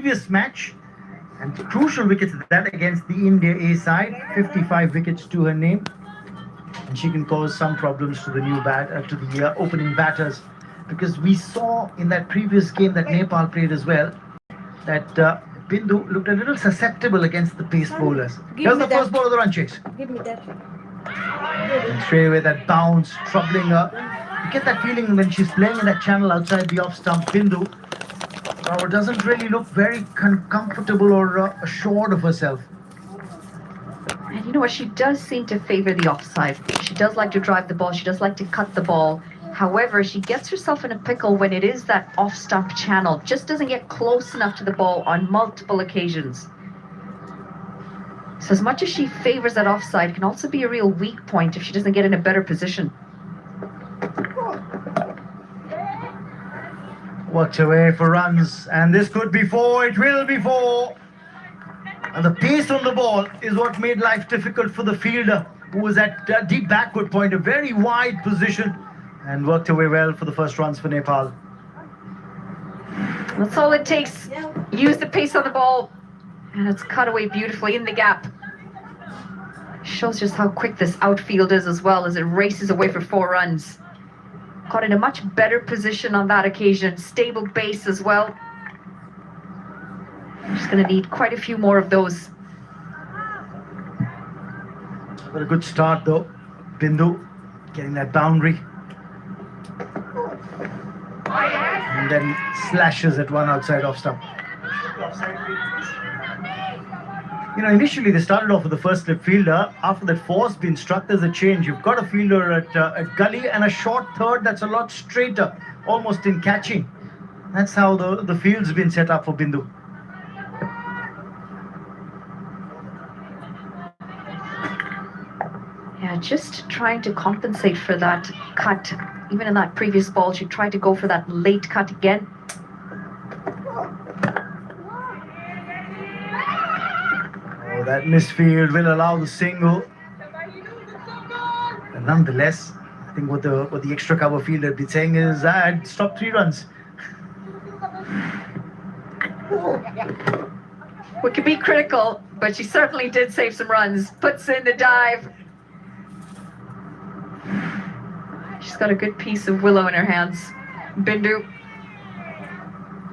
previous match, and crucial wickets that against the India A side, 55 wickets to her name, and she can cause some problems to the opening batters, because we saw in that previous game that Nepal played as well that Bindu looked a little susceptible against the pace bowlers. Here's the first ball of the run chase. Give me that. And straight away that bounce troubling her. You get that feeling when she's playing in that channel outside the off stump. Bindu doesn't really look very comfortable or assured of herself. And you know what? She does seem to favor the offside. She does like to drive the ball. She does like to cut the ball. However, she gets herself in a pickle when it is that off-stump channel. Just doesn't get close enough to the ball on multiple occasions. So as much as she favors that offside, it can also be a real weak point if she doesn't get in a better position. Worked away for runs, and this could be four. It will be four. And the pace on the ball is what made life difficult for the fielder, who was at deep backward point, a very wide position, and worked away well for the first runs for Nepal. That's all it takes. Use the pace on the ball, and it's cut away beautifully in the gap. Shows just how quick this outfield is as well, as it races away for 4 runs. Caught in a much better position on that occasion. Stable base as well. Just going to need quite a few more of those. Got a good start though. Bindu getting that boundary. And then slashes at one outside off stump. You know, initially they started off with the first slip fielder. After that four's been struck, there's a change. You've got a fielder at gully and a short third that's a lot straighter, almost in catching. That's how the field's been set up for Bindu. Yeah, just trying to compensate for that cut. Even in that previous ball, she tried to go for that late cut again. Oh, that misfield will allow the single. And nonetheless, I think what the extra cover fielder had been saying is, I'd stop 3 runs. We could be critical, but she certainly did save some runs. Puts in the dive. She's got a good piece of willow in her hands. Bindu.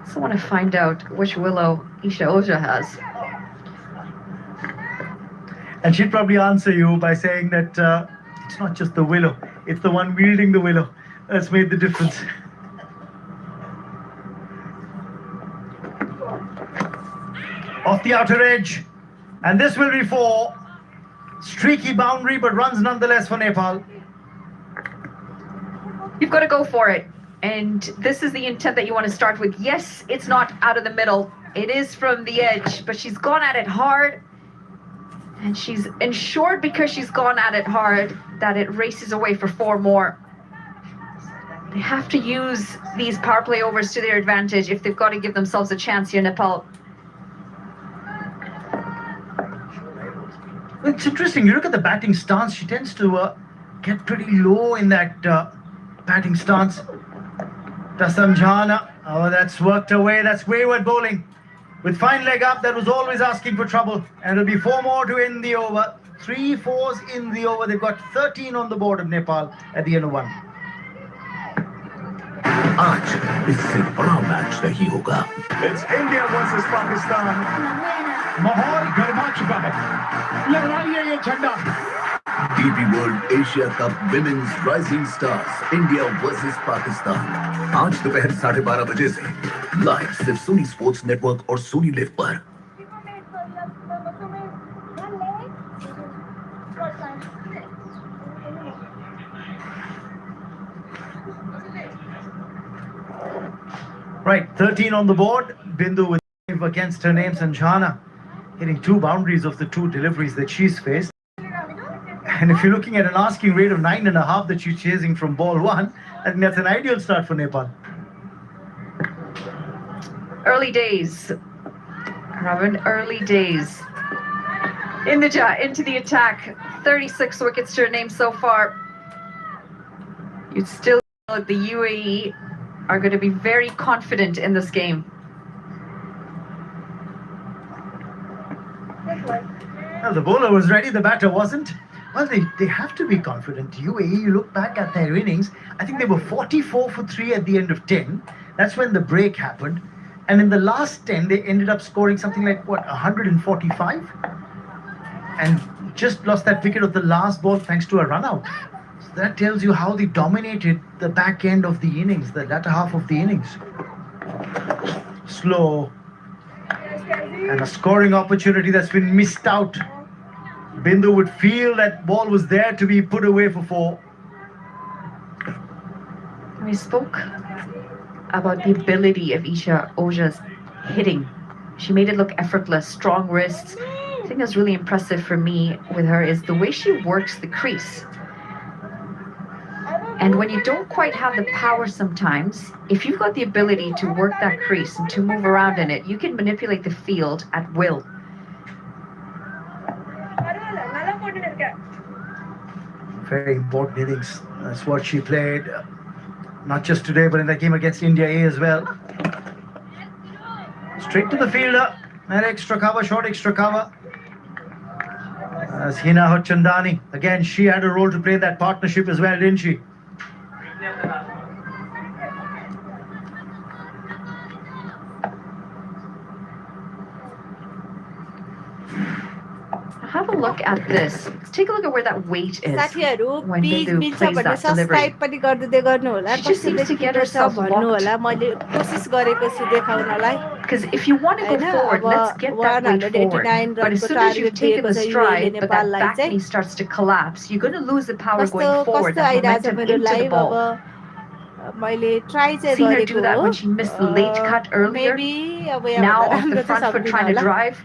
So I want to find out which willow Isha Ojha has. And she'd probably answer you by saying that it's not just the willow, it's the one wielding the willow that's made the difference. Off the outer edge, and this will be 4. Streaky boundary, but runs nonetheless for Nepal. You've got to go for it. And this is the intent that you want to start with. Yes, it's not out of the middle. It is from the edge, but she's gone at it hard. And she's ensured, because she's gone at it hard, that it races away for 4 more. They have to use these power play overs to their advantage if they've got to give themselves a chance here, Nepal. It's interesting, you look at the batting stance, she tends to get pretty low in that batting stance. Tasamjhana, oh, that's worked away, that's wayward bowling. With fine leg up, that was always asking for trouble. And it'll be 4 more to end the over. 3 fours in the over. They've got 13 on the board of Nepal at the end of 1. आज इससे बड़ा match नहीं होगा. It's India versus Pakistan. माहौल गर्मा चुका है. लहराइए ये झंडा. DP World Asia Cup Women's Rising Stars India versus Pakistan. आज दोपहर 12:30 बजे से लाइव सिर्फ सोनी स्पोर्ट्स नेटवर्क और सोनी लिव पर. Right, 13 on the board. Bindu with against her name, Sanjana, hitting 2 boundaries of the 2 deliveries that she's faced. And if you're looking at an asking rate of 9.5 that she's chasing from ball 1, I think that's an ideal start for Nepal. Early days, Robin, early days. Into the attack. 36 wickets to her name so far. You'd still know that the UAE are going to be very confident in this game. Well, the bowler was ready, the batter wasn't. Well, they have to be confident. UAE, you look back at their innings, I think they were 44 for 3 at the end of 10. That's when the break happened. And in the last 10, they ended up scoring something like, 145? And just lost that wicket of the last ball thanks to a run out. So that tells you how they dominated the back end of the innings, the latter half of the innings. Slow. And a scoring opportunity that's been missed out. Bindu would feel that ball was there to be put away for 4. We spoke about the ability of Isha Oja's hitting. She made it look effortless, strong wrists. I think that's really impressive for me with her is the way she works the crease. And when you don't quite have the power sometimes, if you've got the ability to work that crease and to move around in it, you can manipulate the field at will. Very important innings. That's what she played. Not just today, but in that game against India A as well. Straight to the fielder. That extra cover, short extra cover. As Hina Hotchandani. Again, she had a role to play in that partnership as well, didn't she? Have a look at this. Let's take a look at where that weight is साथीहरु when please Bindu मिल्छ plays भने that delivery. Subscribe पनि गरिदिँदै गर्नु होला She just seems to कस्तो get देखिएको छ herself भन्नु locked. होला मैले कोसिस गरेको छु देखाउनलाई Because if you want to go Hahn forward, अब let's get that weight forward. 189 But as रनको soon as you've target taken दिएको the छ stride, युएले but that नेपाललाई back knee चाहिँ starts to collapse, you're going to lose the power कस्तो going forward, कस्तो that आइरहेछ momentum मेरो into the live अब ball. मैले ट्राई चाहिँ Seen her गरेको do that हो when she missed the late cut earlier. Maybe अब Now यहाँ off the राम्रो front चाहिँ foot सक्दिनँ trying to होला drive.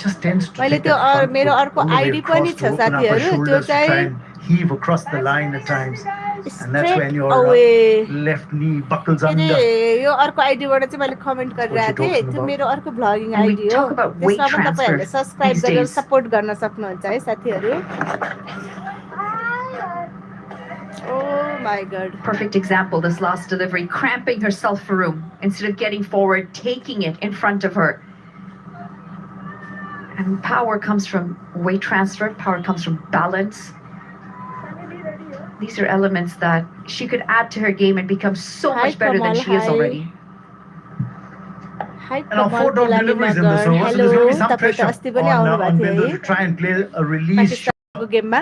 Just tends to मैले take त्यो that front मेरो foot अर्को all the way ID across पनि to छ open up her साथीहरु त्यो shoulders to try चाहिँ and heave across the line at times. And that's straight when your away left knee buckles के under. अरे यो अर्को आइडीबाट चाहिँ मैले कमेन्ट गरिरहेको थिएँ talking त्यो about? मेरो अर्को भ्लगिङ And we आइडी हो talk about weight त्यसमा पनि transfer तपाईहरुले सब्स्क्राइब these गरेर days. सपोर्ट गर्न सक्नुहुन्छ है साथीहरु Oh my god. Perfect example, this last delivery, cramping herself for room. Instead of getting forward, taking it in front of her. And power comes from weight transfer, power comes from balance. These are elements that she could add to her game and become so Hi, much better than Kamal, she is hi. already. Hi, And our Kamal 4 dot deliveries in this over, so there's going to be some तपाईं pressure त अस्ति पनि on, आउनु on भएको Bindu थियो to try and play a release shot. पाकिस्तानको गेममा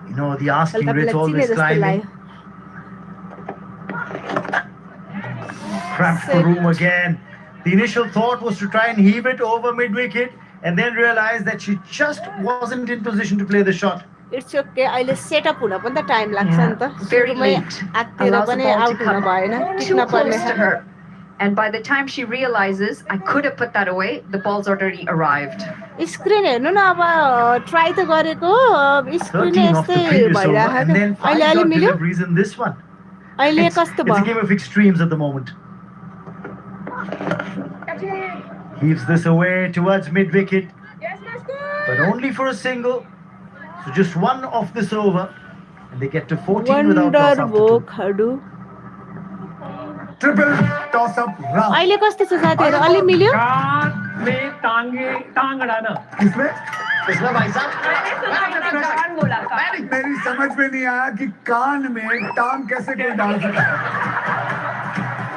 You know, the asking अहिले rate's तपाईलाई चिने always जस्तो climbing. लाग्यो Cramped for room again. The initial thought was to try and heave it over mid-wicket and then realized that she just wasn't in position to play the shot. It's okay अहिले setup हुन पनि त time लाग्छ नि त Very सुरुमै late. आत्तिर Allows the पनि ball to out हुन come भएन too टिक्न पर्ने close to her. And by the time she realizes, I could have put that away, the ball's already arrived. Screen हेर्नु न अब ट्राई त गरेको स्क्रिन 13 off the यस्तै previous over भइरहेको and then 5 अहिले अहिले dot मिल्यो deliveries in this one. अहिले It's कस्तो a भयो game of extremes at the moment. Heaves this away towards mid-wicket, but only for a single. So just one off this over, and they get to 14 without toss wonder after भो 2. खडु Triple toss up round. अहिले कस्तो छ साथीहरु अलि मिल्यो कान में टांग अड़ाना किसमें इसमें भाई साहब मेरी समझ में नहीं आया कि कान में टांग कैसे कोई डाल सकता है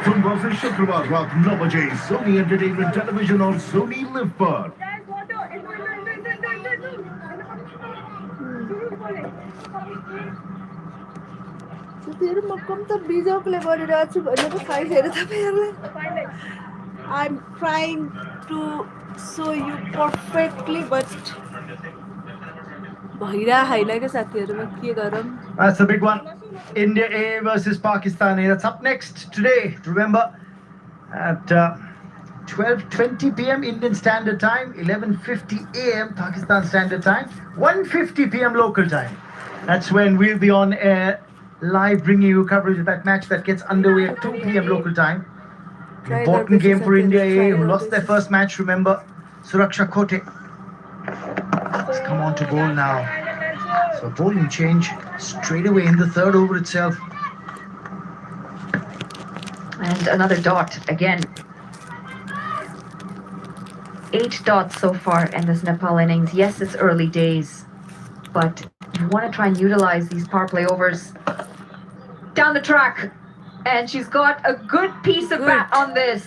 सोमवार से शुक्रवार रात 9 बजे सोनी एंटरटेनमेंट टेलीविजन और सोनी लिव पर। साथीहरु म कम त बिजोकले गरिरहेको छु भन्ने त खाइसकेर तपाईहरुलाई I'm trying to show you perfectly but भइरा हैन के साथीहरु म के गरम That's a big one. India A versus Pakistan A. That's up next today. Remember, at 12:20 p.m. Indian Standard Time, 11:50 a.m. Pakistan Standard Time, 1:50 p.m. local time. That's when we'll be on air, live bringing you coverage of that match that gets underway at 2 p.m. local time. An important game for India A, who lost their first match. Remember, Suraksha Kote has come on to bowl now. So bowling change straight away in the third over itself. And another dot again. 8 dots so far in this Nepal innings. Yes, it's early days, but you want to try and utilize these power play overs. Down the track, and she's got a good piece of bat on this.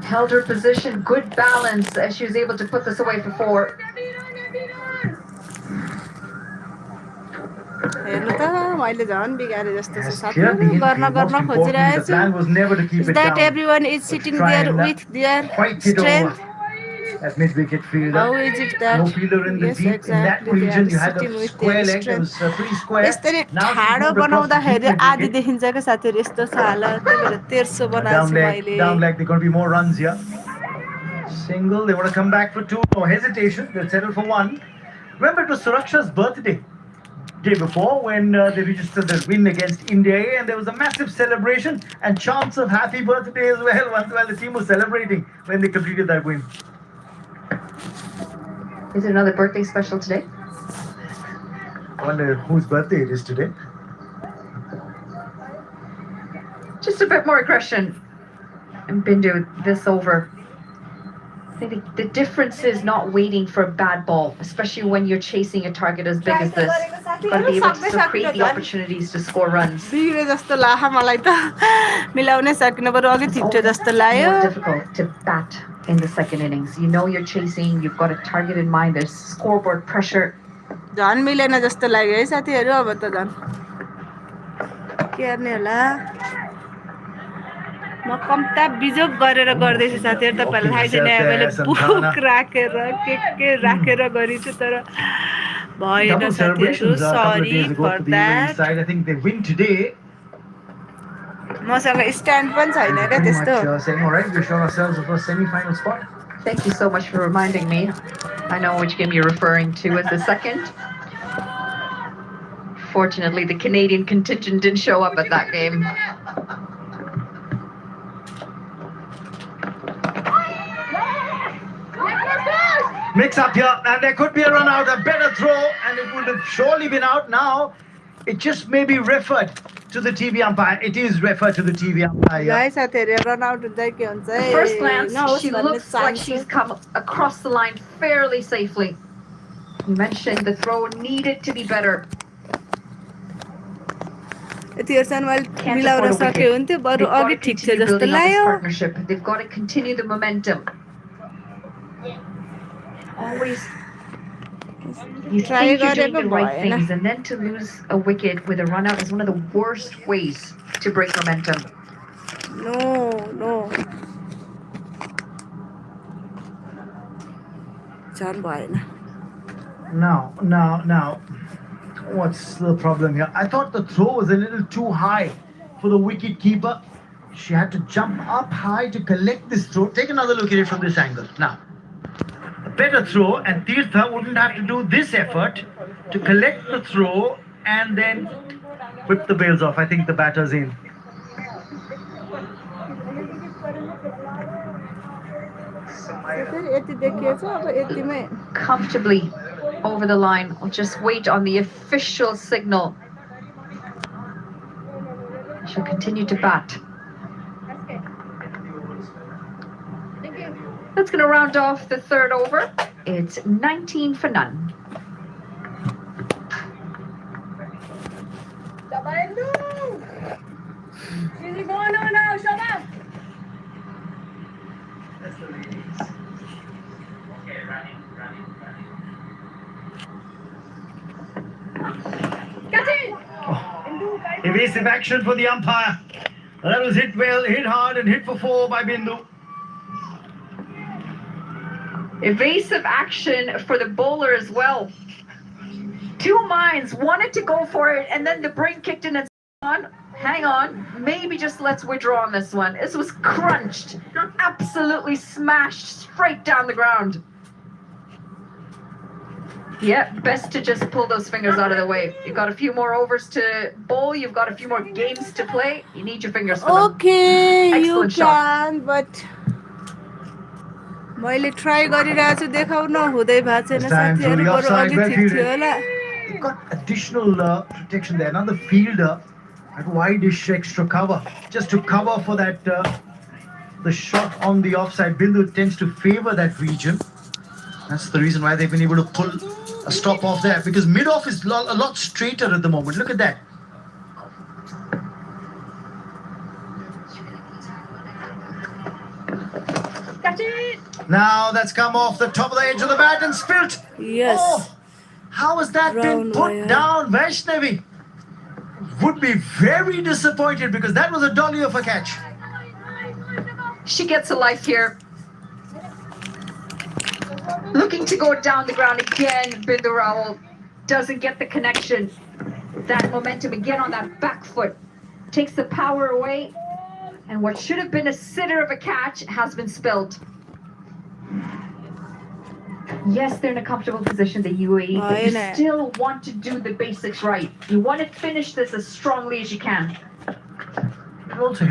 Held her position, good balance, as she was able to put this away for 4. हेर्नु त मैले झन् बिगारे जस्तो छ Yes, साथीहरु clear the गर्न infield. Most गर्न importantly, the खोजिरहेछु plan was never to keep it that down. everyone is sitting Try there and, with their fight it strength. over at mid-wicket fielder. How is it that? No fielder in the Yes, deep. exactly. In that They are region, you had sitting a with square their leg. It was strength. pretty square. यसरी Now she's ठाडो moved across the बनाउँदाखेरि deep आधी mid-wicket. देखिन्छ क्या साथीहरु यस्तो छ हालत त्यही भएर 1300 बनाएको छु मैले Down leg. There are going to be more runs here. Single. They want to come back for 2. No hesitation. They'll settle for 1. Remember, it was Suraksha's birthday day before when they registered their win against India A, and there was a massive celebration and chants of happy birthday as well while the team was celebrating when they completed that win. Is it another birthday special today? I wonder whose birthday it is today. Just a bit more aggression. And Bindu, this over. I think the difference is not waiting for a bad ball, especially when you're chasing a target as big as this. You've got to be able to create the opportunities to score runs. बिग्रे जस्तो लाग्यो मलाई त मिलाउनै सकिन बरु अघि थिप्थ्यो जस्तो लाग्यो More difficult to bat in the second innings. You know you're chasing, you've got a target in mind, there's scoreboard pressure. झन् मिलेन जस्तो लाग्यो है साथीहरु अब त झन् के गर्ने होला म कम्ता बिजोग गरेर गर्दैछु साथीहरु तपाईहरुलाई थाहै छैन मैले बुक राखेर के राखेर गरिछु तर भएन Double साथीहरु celebrations a couple of सरी days ago for for the UAE that side. I think they win today. मसँग स्ट्यान्ड पनि छैन क्या Pretty त्यस्तो much saying, all right, we show ourselves the first semi-final spot. Thank you so much for reminding me. I know which game you're referring to as the second. Fortunately, the Canadian contingent didn't show up at that game. Mix up here, and there could be a run out, a better throw, and it would have surely been out now. It just may be referred to the TV umpire. It is referred to the TV umpire. गाई साथीहरु run out हुँदै के हुन्छ At first glance, नहोस् she भन्ने looks like चाहन्छु she's come across the line fairly safely. You mentioned the throw needed to be better. यतिहरुसम्म मैले Can't मिलाउन afford a सके wicket. हुन्थ्यो They've बरु got अघि to ठिक थियो continue जस्तो building on this लाग्यो partnership. They've got to continue the momentum. Always you Try think you're गरेको doing the right भएन things, and then to lose a wicket with a run out is one of the worst ways to break momentum. नो झन् भएन Now, what's the problem here? I thought the throw was a little too high for the wicket keeper. She had to jump up high to collect this throw. Take another look at it from this angle. Now, a better throw, and Tirtha wouldn't have to do this effort to collect the throw and then whip the bails off. I think the batter's in. फेरि यति देखिएछ अब यतिमै Comfortably over the line. We'll just wait on the official signal. She'll continue to bat. That's going to round off the third over. It's 19 for none. Evasive action for the umpire. That was hit well, hit hard, and hit for 4 by Bindu. Evasive action for the bowler as well. Two minds, wanted to go for it, and then the brain kicked in and said, hang on, maybe just let's withdraw on this one. This was crunched, absolutely smashed straight down the ground. Yeah, best to just pull those fingers out of the way. You've got a few more overs to bowl, you've got a few more games to play. You need your fingers for them. Okay, you Excellent shot. can, but मैले try गरिरहेको छु देखाउन हुँदै भएको छैन साथीहरु बरु अघि ठिक थियो होला You've got additional protection there. Another fielder That wide-ish extra cover, just to cover for that the shot on the offside. Bindu tends to favor that region. That's the reason why they've been able to pull a stop off there, because mid-off is a lot straighter at the moment. Look at that. Catch it! Now that's come off the top of the edge of the bat and spilt. Yes. Oh, how has that been Brown put wire. down? Vaishnavi would be very disappointed, because that was a dolly of a catch. She gets a life here. Looking to go down the ground again. Bindu Rawal doesn't get the connection. That momentum again on that back foot takes the power away. And what should have been a sitter of a catch has been spilled. Yes, they're in a comfortable position, the UAE, but you still want to do the basics right. You want to finish this as strongly as you can. And also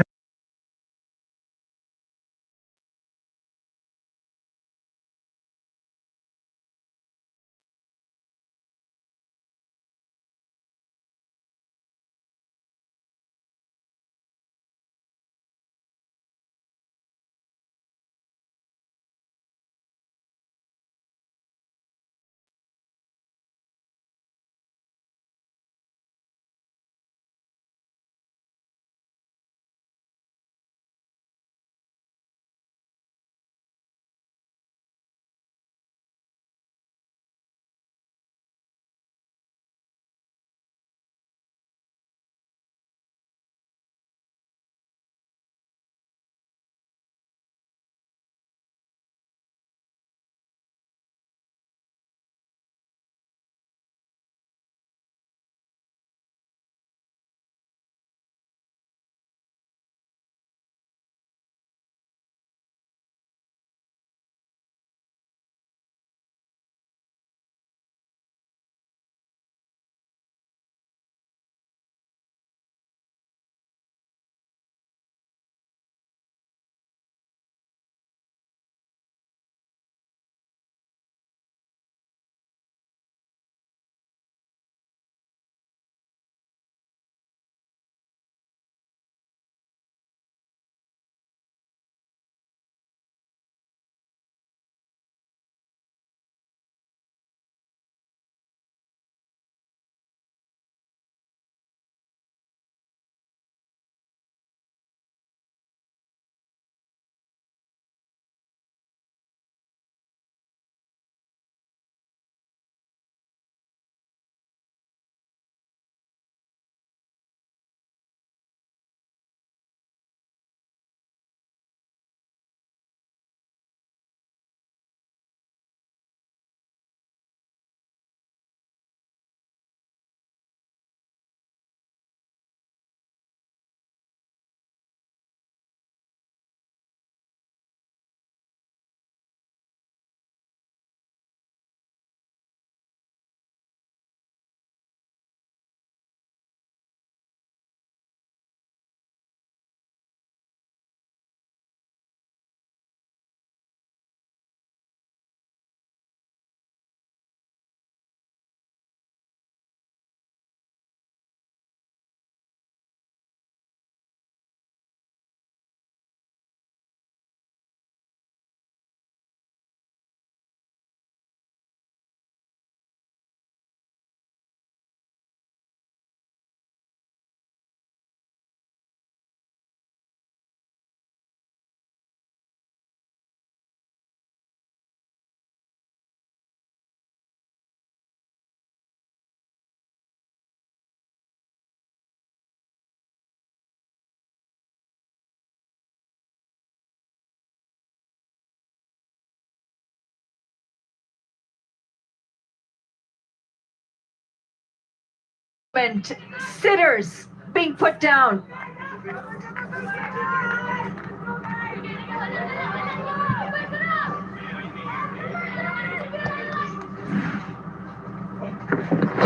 Sitters being put down.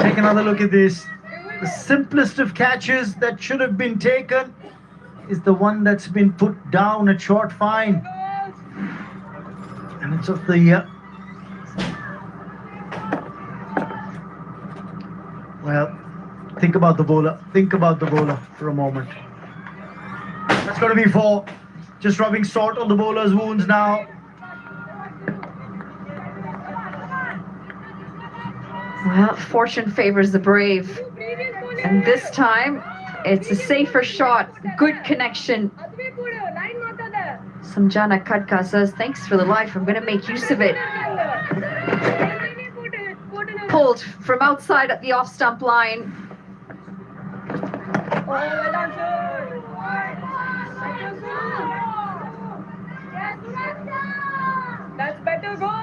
take another look at this. The simplest of catches that should have been taken is the one that's been put down at short fine. And it's of the well, Think about the bowler. Think about the bowler for a moment. That's going to be 4. Just rubbing salt on the bowler's wounds now. Well, fortune favors the brave. And this time, it's a safer shot. Good connection. Samjana Kadka says, thanks for the life. I'm going to make use of it. Pulled from outside at the off-stump line. That's better goal.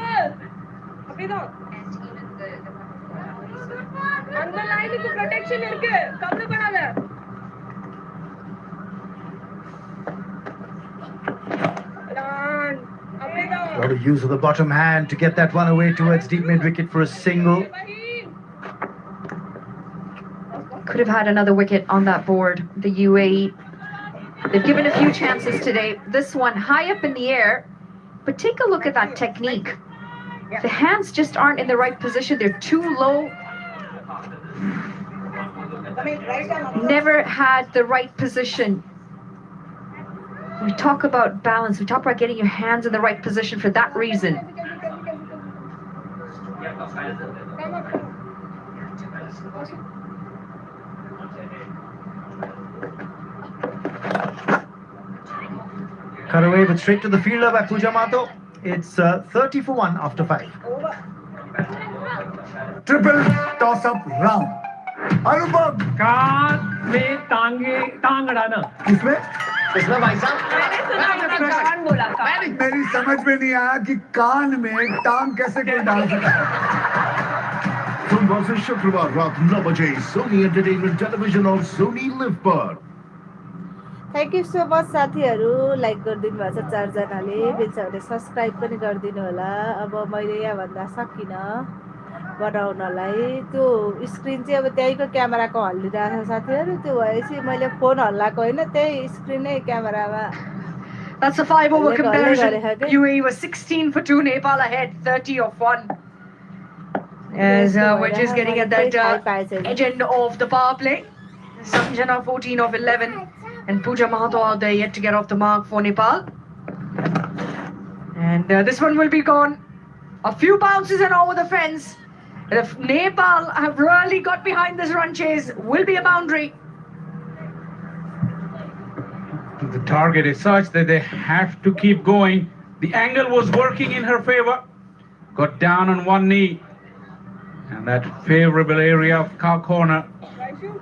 அந்த லைனுக்கு protection இருக்கு, கவலைப்படாத. A lot of use of the bottom hand to get that one away towards deep mid-wicket for a single. Could have had another wicket on that board, the UAE. They've given a few chances today. This one high up in the air, but take a look at that technique. The hands just aren't in the right position. They're too low. Never had the right position. We talk about balance. We talk about getting your hands in the right position for that reason. Cut away but straight to the fielder by Pooja Mato. It's 30 for 1 after 5. Triple toss-up round. अनुभव कान में टांग अड़ाना। किसमें? इसमें भाई साहब कान बोला, कान. मेरी समझ में नहीं आया कि कान में टांग कैसे कोई डाल सकता है। सोमवार से शुक्रवार रात 9 बजे सोनी एंटरटेनमेंट टेलीविजन और सोनी लिव पर। थ्याङ्क यू सो मच साथीहरू, लाइक गरिदिनु भएको छ 4 जनाले, बिचहरूले सब्सक्राइब पनि गरिदिनु होला। अब मैले यहाँ भन्दा सकिनँ बनाउनलाई। त्यो स्क्रिन चाहिँ अब त्यहीँको क्यामेराको हल्लिरहेको छ साथीहरू, त्यो भएपछि मैले फोन हल्लाएको होइन, त्यही स्क्रिनै क्यामेरामा। That's a 5-over comparison. UAE was 16 for 2, Nepal ahead 30 of 1. As we're just getting at that edge end of the power play. Sanjana 14 of 11. And Pooja Mahato out there yet to get off the mark for Nepal. And this one will be gone. A few bounces and over the fence. If Nepal have really got behind this run chase, will be a boundary. The target is such that they have to keep going. The angle was working in her favor. Got down on one knee. And that favorable area of cow corner,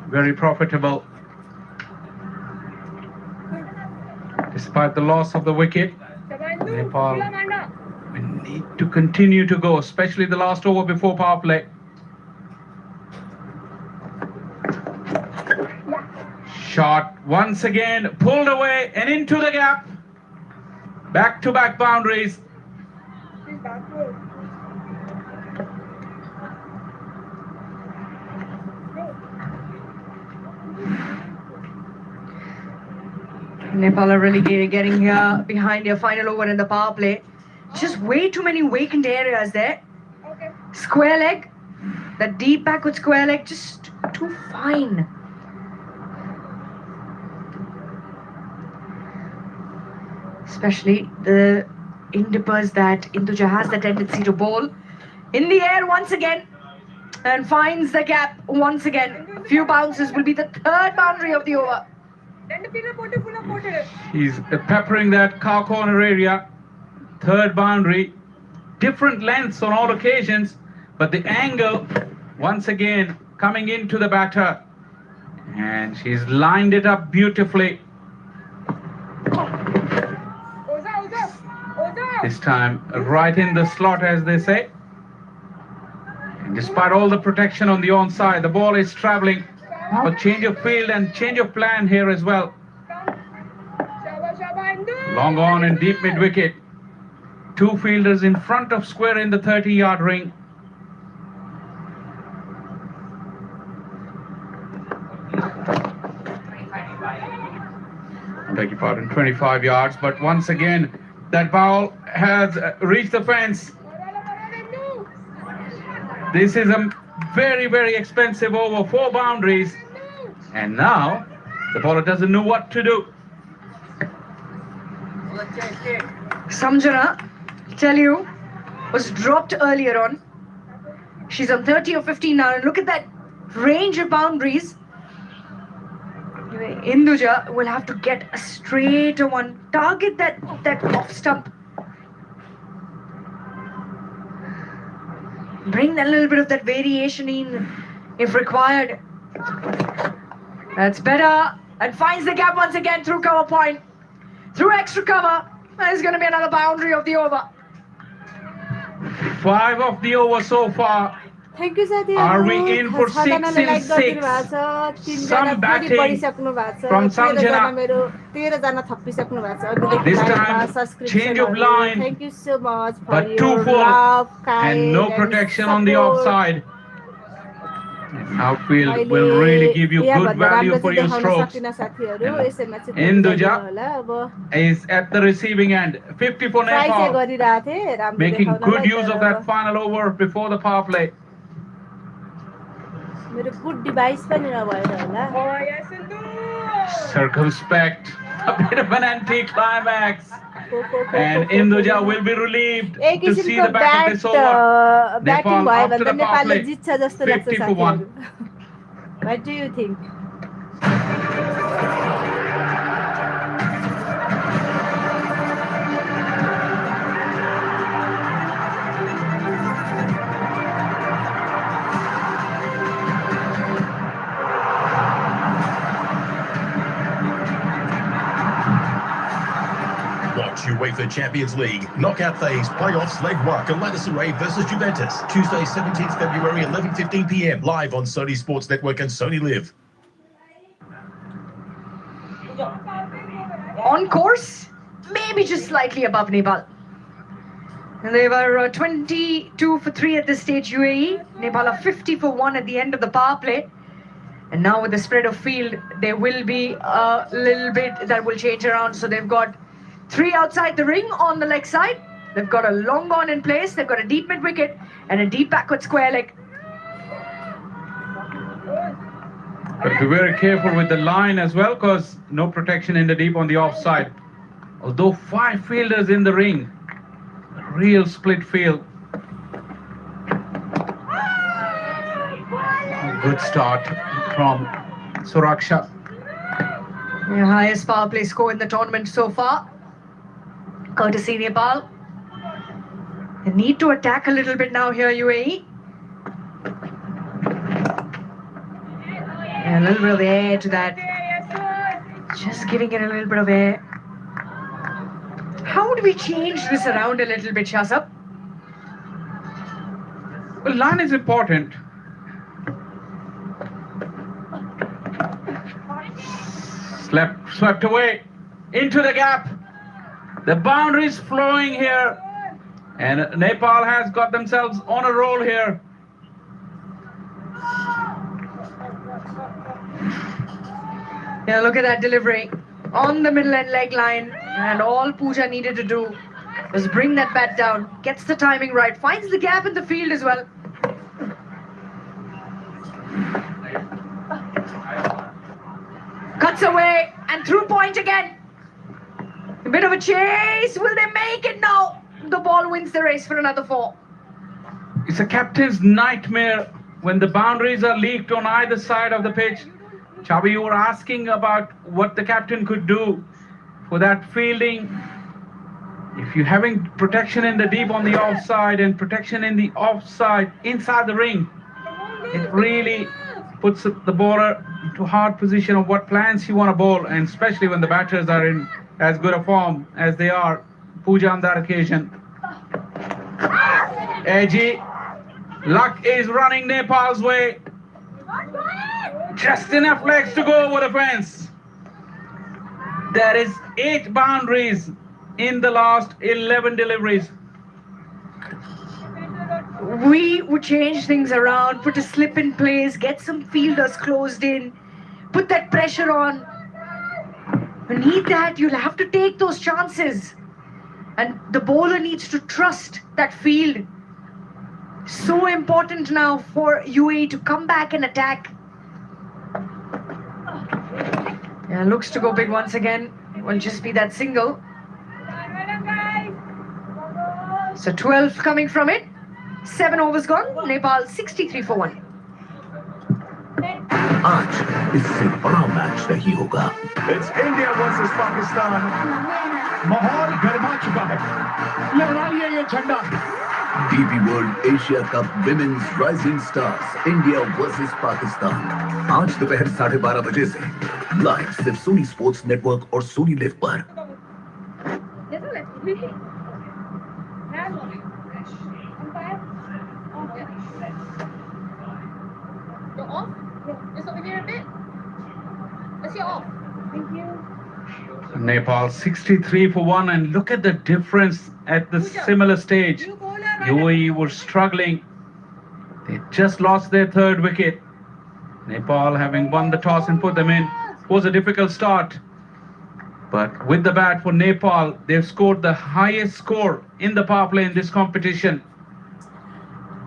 very profitable. Despite the loss of the wicket, Nepal will need to continue to go, especially the last over before power play. Shot once again, pulled away and into the gap. Back-to-back boundaries. Nepal are really getting behind their final over in the power play. Just way too many vacant areas there. Square leg, that deep backward square leg, just too fine. Especially the indippers that Induja has the tendency to bowl in the air once again and finds the gap once again. A few bounces will be the third boundary of the over. He's peppering that cow corner area. Third boundary. Different lengths on all occasions, but the angle once again coming into the batter. And she's lined it up beautifully. This time right in the slot, as they say. And despite all the protection on the onside, the ball is travelling. Now a change of field and change of plan here as well. Long on and deep mid-wicket. Two fielders in front of square in the 30-yard ring. I beg your pardon, 25 yards. But once again, that ball has reached the fence. This is a very, very expensive over. 4 boundaries. And now the bowler doesn't know what to do. Samjana, tell you, was dropped earlier on. She's on 30 or 15 now. And look at that range of boundaries. Induja will have to get a straighter one. Target that off stump. Bring a little bit of that variation in if required. That's better. And finds the gap once again through cover point. Through extra cover. There's going to be another boundary of the over. 5 of the over so far. Thank you, साथीहरु. Are we in for 6 in 6? Some batting from Samjana. This time, change of line. Thank you so much for But your 2 full love, and no kind protection and on the support. offside. And outfield will really give you good value for your strokes. Induja is at the receiving end. 50 for Nepal, making good use of that final over before the power play. मेरो good device पनि नभएर होला. Oh, yes, Sindhu. Circumspect, a bit of an anti-climax. And Induja will be relieved एक to see किसिमको the back of this over. Batting Nepal भयो after भने the power नेपालले play. जित्छ जस्तो लाग्छ 50 for 1. साथीहरु. What do you think? Watch UEFA Champions League knockout phase playoffs leg 1 Galatasaray versus Juventus Tuesday 17th February 11:15 p.m. live on Sony Sports Network and Sony Live. On course, maybe just slightly above Nepal. And they were 22 for 3 at this stage, UAE. Nepal are 50 for 1 at the end of the power play. And now with the spread of field, there will be a little bit that will change around. So they've got 3 outside the ring on the leg side. They've got a long on in place. They've got a deep mid wicket and a deep backward square leg. But be very careful with the line as well, because no protection in the deep on the offside. Although 5 fielders in the ring, a real split field. Good start from Suraksha. The highest power play score in the tournament so far, courtesy Nepal. They need to attack a little bit now here, UAE. And a little bit of air to that. Just giving it a little bit of air. How do we change this around a little bit, Shasab? Well, line is important. Swept away into the gap. The boundary is flowing here. And Nepal has got themselves on a roll here. Yeah, look at that delivery on the middle and leg line, and all Pooja needed to do was bring that bat down, gets the timing right, finds the gap in the field as well. Cuts away and through point again. A bit of a chase. Will they make it? No. The ball wins the race for another 4. It's a captain's nightmare when the boundaries are leaked on either side of the pitch. Chavi, you were asking about what the captain could do for that fielding. If you're having protection in the deep on the offside and protection in the offside inside the ring, it really puts the bowler into hard position of what plans you want to bowl, and especially when the batters are in as good a form as they are, Pooja on that occasion. Edgy, luck is running Nepal's way. Just enough legs to go over the fence. There is 8 boundaries in the last 11 deliveries. We would change things around, put a slip in place, get some fielders closed in, put that pressure on. You need that, you'll have to take those chances. And the bowler needs to trust that field. So important now for UAE to come back and attack. Yeah, looks to go big once again. Will just be that single. So 12 coming from it. 7 overs gone. Nepal 63 for 1. आज इससे बड़ा match नहीं होगा. It's India versus Pakistan. माहौल गर्मा चुका है. लहराइए ये झंडा. DP World Asia Cup Women's Rising Stars India versus Pakistan. आज दोपहर 12:30 बजे से लाइव सिर्फ सोनी स्पोर्ट्स नेटवर्क और सोनी लिव पर. You're off? Just over here a bit. Let's see off. Thank you. Nepal 63 for 1, and look at the difference at the similar stage. UAE were struggling. They just lost their third wicket. Nepal, having won the toss and put them in, was a difficult start. But with the bat for Nepal, they've scored the highest score in the power play in this competition.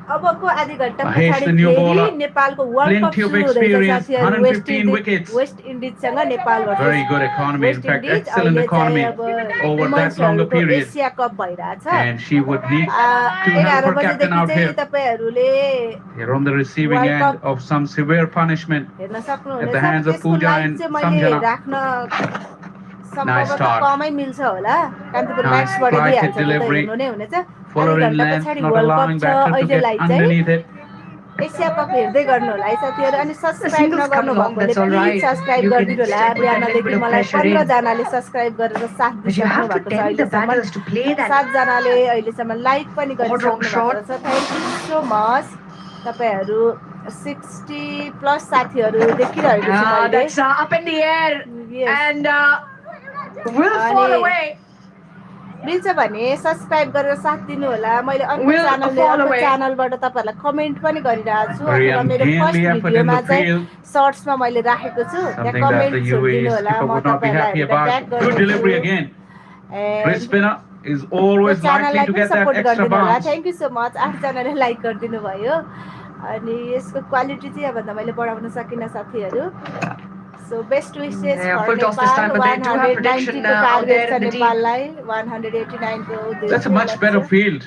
अबको आधी घण्टा Mahesh, पछाडि the new फेरि bowler. नेपालको world cup Plenty of सुरु हुँदैछ experience, साथीहरु. 115 wickets. West इन्डिजसँग Nepal versus Very good economy. In west fact, Indies. excellent अहिले economy चाहिँ अब over that women's longer हरूको period. एसिया कप भइरहेछ. And she would need to 11 have her captain बजेदेखि out चाहिँ here. तपाईहरुले They're on the receiving World end Cup of some severe punishment हेर्न at the सक्नुहुनेछ. hands of त्यसको Pooja live and चाहिँ मैले Samjana. राख्न Nice सम्भवतः start. कमै मिल्छ होला. कान्तिपुर Nice म्याक्सबाट flight दिइहाल्छ त delivery. हेर्नु नै हुनेछ. Fuller आधी in घण्टा length, पछाडि not वर्ल्ड allowing कप छ. batter to अहिलेलाई get चाहिँ underneath it. एसिया कप हेर्दै गर्नु होला है साथीहरु. अनि सब्स्क्राइब singles come नगर्नु along, भएकोले that's all right. Please subscribe You can गरिदिनु होला. still put that little बिहानदेखि bit of मलाई pressure in. 15 जनाले सब्स्क्राइब गरेर साथ But you have दिइसक्नु to भएको छ tell the अहिलेसम्म. batters to play that 7 जनाले अहिलेसम्म लाइक पनि Odd wrong गरिसक्नु shot. भएको छ. Thank you so much. तपाईहरु 60 प्लस साथीहरु देखिरहेको छु मैले. That's up in the air. Yes. And will fall अनि away. मिल्छ भने सब्स्क्राइब गरेर साथ दिनु होला. मैले अर्को Will च्यानलले fall अर्को away. च्यानलबाट तपाईहरुलाई कमेन्ट पनि गरिरहेको छु. Very अथवा मेरो ungainly फर्स्ट effort in भिडियोमा the चाहिँ field. शर्ट्समा मैले राखेको छु. त्यहाँ Something that comment the छोडिदिनु UAE होला. skipper म would not be happy तपाईहरुलाई about. ब्याक Good delivery गर्छु. again. And Wrist spinner is always likely च्यानललाई to पनि get that सपोर्ट extra गरिदिनु होला. bounce. Thank you so much. 8 जनाले like गरिदिनु भयो. अनि यसको क्वालिटी चाहिँ अब भन्दा मैले बढाउन सकिन साथीहरु. So best wishes Yeah, for full toss this time, Nepal. but they do have 190 protection को out टार्गेट there छ in the deep. नेपाललाई. 189 को That's a much better field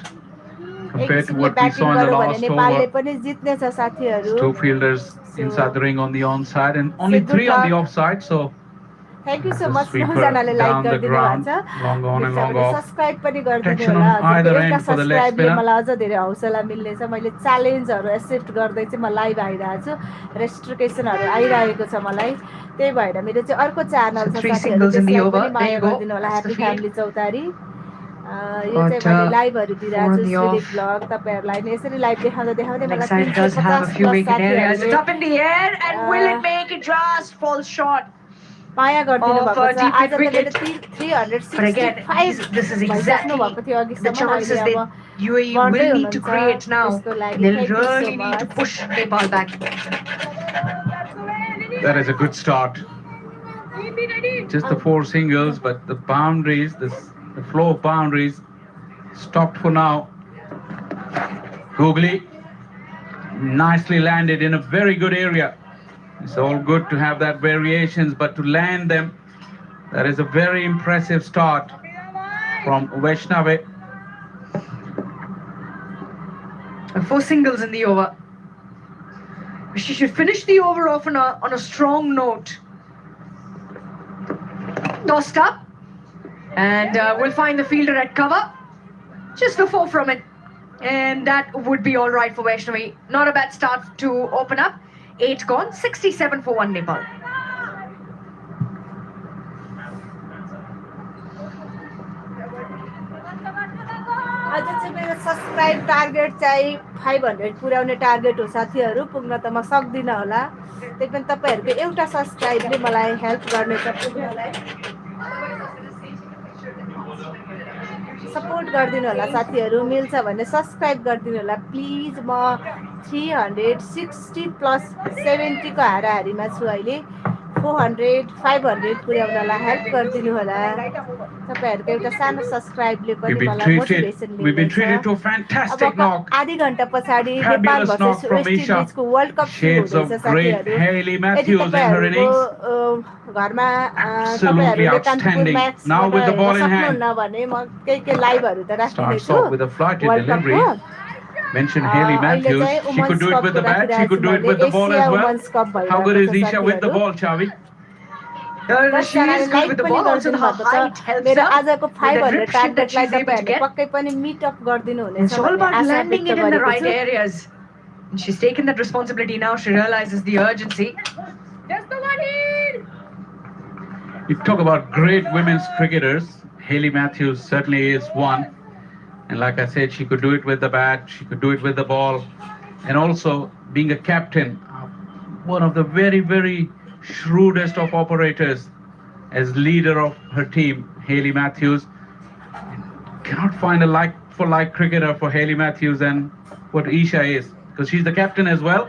compared to what we saw in the last नेपालले over. पनि जित्ने छ साथीहरु. Two fielders inside the ring on the onside and only good 3 on the luck. offside. So thank you so the much. sweeper 9 जनाले like down the गरिदिनु ground, भएको छ. long on and long off. Subscribe पनि गरिदिनु Protection होला. on either हजुर एउटा end for the leg सब्स्क्राइबले spinner. मलाई अझ धेरै हौसला मिल्नेछ. मैले च्यालेन्जहरु एक्सेप्ट गर्दै चाहिँ म लाइभ आइरहेको छु. रेस्ट्रिक्सनहरु आइरहेको छ मलाई. त्यही भएर मेरो चाहिँ अर्को च्यानल So छ 3 साथीहरु. singles in the त्यसलाई over. पनि There माया you go. गरिदिनु होला. That's the happy field. Family चौतारी. यो But, चाहिँ मैले लाइभहरु 4 दिइरहेको on छु. the series off. ब्लग तपाईहरुलाई नि यसरी लाइभ देखाउँदै देखाउँदै Next मलाई side does have a 350 few plus vacant areas. It's साथीहरुले up in the air and will it make it? Just falls short. माया गरिदिनु Of, भएको छ. deep आज त wicket. मेरो But again, 365 this is भइसक्नु exactly भएको थियो the अघिसम्म. chances अहिले that अब UAE गर्दै will need to हुनुहुन्छ. create now. त्यसको लागि They'll thank you so really need to much. push Nepal back. that is a good start. Be ready. Just the 4 singles, but the boundaries, the flow of boundaries stopped for now. Googly nicely landed in a very good area. It's all good to have that variations, but to land them, that is a very impressive start from Vaishnave. 4 singles in the over. She should finish the over off on a strong note. Tossed up. And we'll find the fielder at cover. Just the 4 from it. And that would be all right for Vaishnavi. Not a bad start to open up. 8 gone, 67 for 1 Nepal. आज चाहिँ मेरो subscribe target चाहिँ 500 पुर्याउने target हो साथीहरु. पुग्न त म सक्दिन होला. त्यही पनि तपाईहरुको एउटा सब्स्क्राइबले मलाई हेल्प गर्नेछ पुग्नलाई. सपोर्ट गरिदिनु होला साथीहरु. मिल्छ भने सब्स्क्राइब गरिदिनु होला प्लिज. म 360 प्लस 70 को हाराहारीमा छु अहिले. 400 500 पुर्याउनलाई हेल्प गरिदिनु होला तपाईहरुको एउटा सानो सब्स्क्राइबले पनि मलाई मोटिभेसन We've been treated मिल्छ to a अब fantastic knock. आधी घण्टा पछाडी Nepal Fabulous knock versus from west Isha. इन्डिजको वर्ल्ड कप सुरु Shades of हुँदैछ great साथीहरु Hayley यदि Matthews in her innings. घरमा Absolutely तपाईहरुले Kantipur outstanding. Match Now with the ball in hand. सक्नुहुन्न भने म केही लाइभहरु त राखिदिने Starts छु off with a flighted world delivery. कपको Mentioned Hayley Matthews. She could do it with the bat. She could do it with the ball as well. How good is Isha with the ball, Chavi? She is good with the ball. Also, her height helps मेरो her. आजको With the 500 grip shift that टार्गेटलाई she's able to तपाईहरुले get. पक्कै पनि मिट up गरिदिनु हुनेछ It's all about भन्ने आशा landing व्यक्त it in the गरेको right छु areas. And she's taken that responsibility now. She realizes the urgency. Just the one in. You talk about great women's cricketers. Hayley Matthews certainly is one. And like I said, she could do it with the bat. She could do it with the ball. And also being a captain, one of the very, very shrewdest of operators as leader of her team, Hayley Matthews. Cannot find a like cricketer for Hayley Matthews and what Isha is, because she's the captain as well.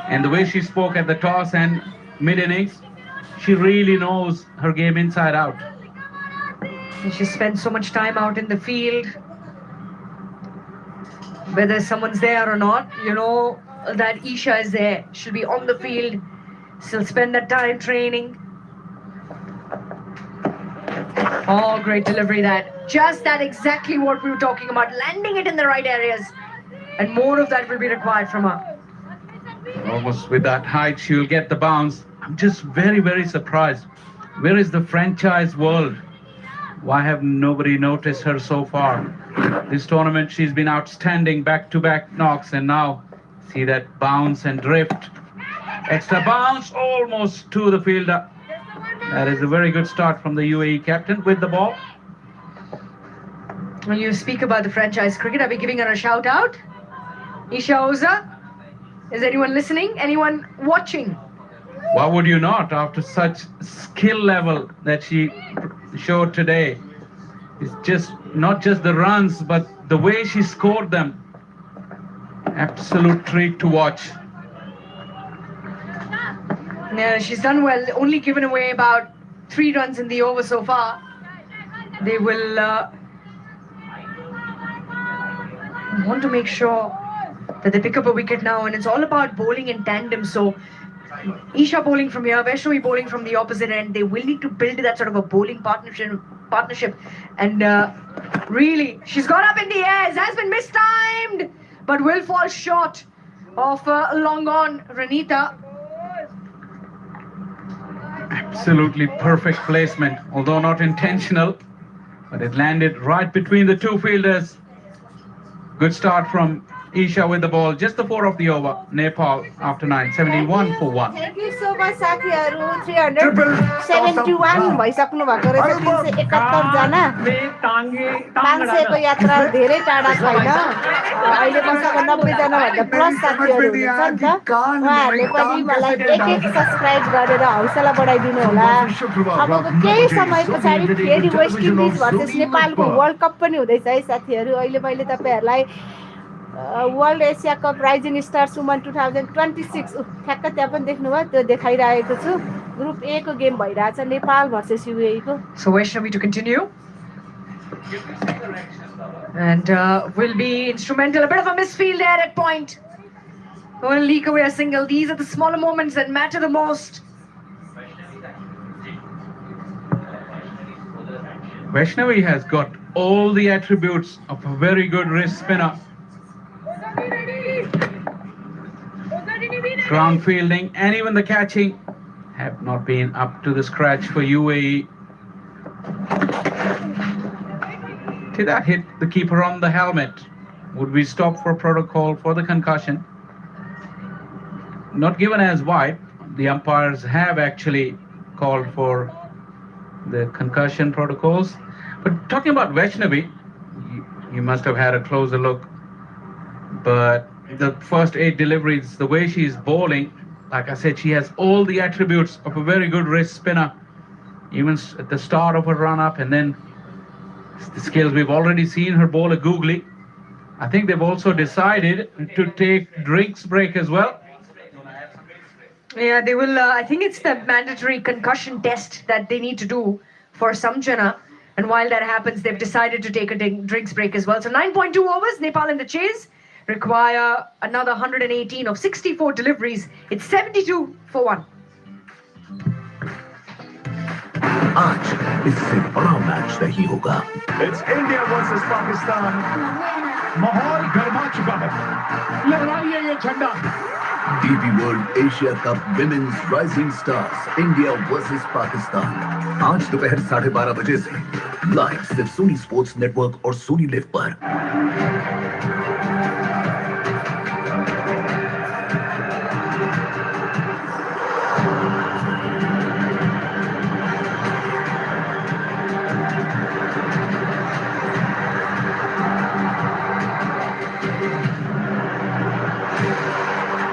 And the way she spoke at the toss and mid-innings, she really knows her game inside out. And she spends so much time out in the field. Whether someone's there or not, you know that Isha is there. She'll be on the field. She'll spend that time training. Oh, great delivery that. Just that exactly what we were talking about. Landing it in the right areas. And more of that will be required from her. Almost with that height, she'll get the bounce. I'm just very, very surprised. Where is the franchise world? Why have nobody noticed her so far? This tournament, she's been outstanding, back-to-back knocks, and now see that bounce and drift. Extra bounce, almost to the fielder. That is a very good start from the UAE captain with the ball. When you speak about the franchise cricket, I'll be giving her a shout out. Isha Oza, is anyone listening? Anyone watching? Why would you not, after such skill level that she showed today? It's just not just the runs, but the way she scored them. Absolute treat to watch. Yeah, she's done well. Only given away about 3 runs in the over so far. They will want to make sure that they pick up a wicket now, and it's all about bowling in tandem. So Isha bowling from here, Vaishnavi bowling from the opposite end. They will need to build that sort of a bowling partnership. And really, she's got up in the air. Has been mistimed, but will fall short of long on Ranita. Absolutely perfect placement, although not intentional, but it landed right between the two fielders. Good start from Isha with the ball, just the 4 of the over. Nepal after 9, 71 for 1. Thank you so much साथीहरु 371 भइसक्नु भएको रहेछ 371 जना 500 को यात्रा धेरै टाढा छैन अहिले मसँग 90 जना भन्दा प्लस साथीहरु हुनुहुन्छ नि त उहाँहरुले पनि मलाई एक सब्स्क्राइब गरेर हौसला बढाइदिनु होला अबको केही समय पछाडी फेरि वेस्ट इन्डिज भर्सेस नेपालको वर्ल्ड कप पनि हुँदैछ है साथीहरु अहिले मैले तपाईहरुलाई वर्ल्ड एसिया कप राइजिङ स्टार्स वुमन 2026 ठ्याक्क त्यहाँ पनि देख्नुभयो त्यो देखाइरहेको छु ग्रुप ए को गेम भइरहेछ नेपाल भर्सेस युएई को So Vaishnavi to continue. And will be instrumental. A bit of a misfield there at point. Going to leak away a single. These are the smaller moments that matter the most. Vaishnavi has got all the attributes of a very good wrist spinner. Ground fielding and even the catching have not been up to the scratch for UAE. Did that hit the keeper on the helmet? Would we stop for protocol for the concussion? Not given as wide. The umpires have actually called for the concussion protocols. But talking about Vaishnavi, you must have had a closer look. But the first 8 deliveries, the way she's bowling, like I said, she has all the attributes of a very good wrist spinner. Even at the start of her run-up, and then the skills, we've already seen her bowl a googly. I think they've also decided to take drinks break as well. Yeah, they will. I think it's the mandatory concussion test that they need to do for Samjana. And while that happens, they've decided to take a drinks break as well. So 9.2 overs, Nepal in the chase. Require another 118 of 64 deliveries. It's 72 for 1. आज इससे बड़ा match नहीं होगा। It's India versus Pakistan. माहौल गर्मा चुका है। लहराइए ये झंडा। DP World Asia Cup Women's Rising Stars India versus Pakistan आज दोपहर 12:30 बजे से लाइव सिर्फ सोनी स्पोर्ट्स नेटवर्क और सोनी लिव पर।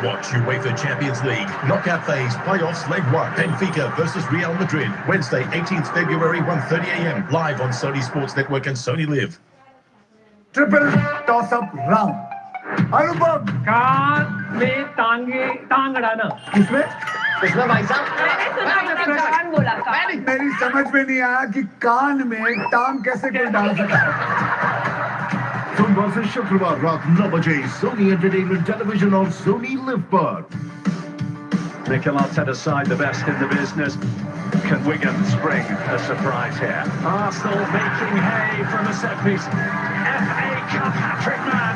Watch UEFA Champions League knockout phase playoffs leg 1 Benfica versus Real Madrid Wednesday 18th February 1:30 a.m. live on Sony Sports Network and Sony Live. Triple toss up round. अनुपम कान में टांग अड़ाना। किसमें? इसमें भाई साहब कान बोला था। मेरी समझ में नहीं आया कि कान में टांग कैसे कोई डाल सकता है। सोमवार से शुक्रवार रात 9 बजे Sony Entertainment Television और Sony Live पर। Mikel Arteta side the best in the business. Can Wigan spring a surprise here? Arsenal making hay from a set piece. FA Cup hat-trick man.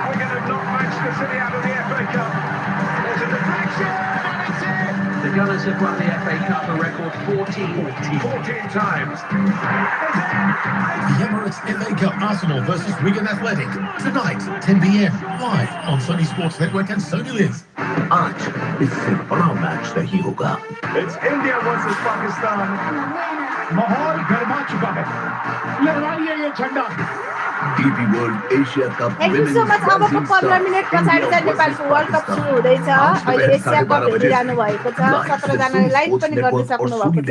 Wigan have knocked Manchester City out of the FA Cup. There's a deflection and it's in. The Gunners have won the FA Cup a record 14 times. The Emirates FA Cup Arsenal versus Wigan Athletic tonight 10 p.m. live on Sony Sports Network and Sony Live. आज इससे बड़ा match नहीं होगा। It's India versus Pakistan. माहौल गर्मा चुका है। लहराइए ये झंडा। DP World Asia Cup Thank you so much. अब 15 मिनेट पछाडि चाहिँ नेपालको वर्ल्ड कप सुरु हुँदैछ। अहिले एसिया कप हेरिरहनु भएको छ। 17 जनाले लाइक पनि गर्न सक्नु भएको छ।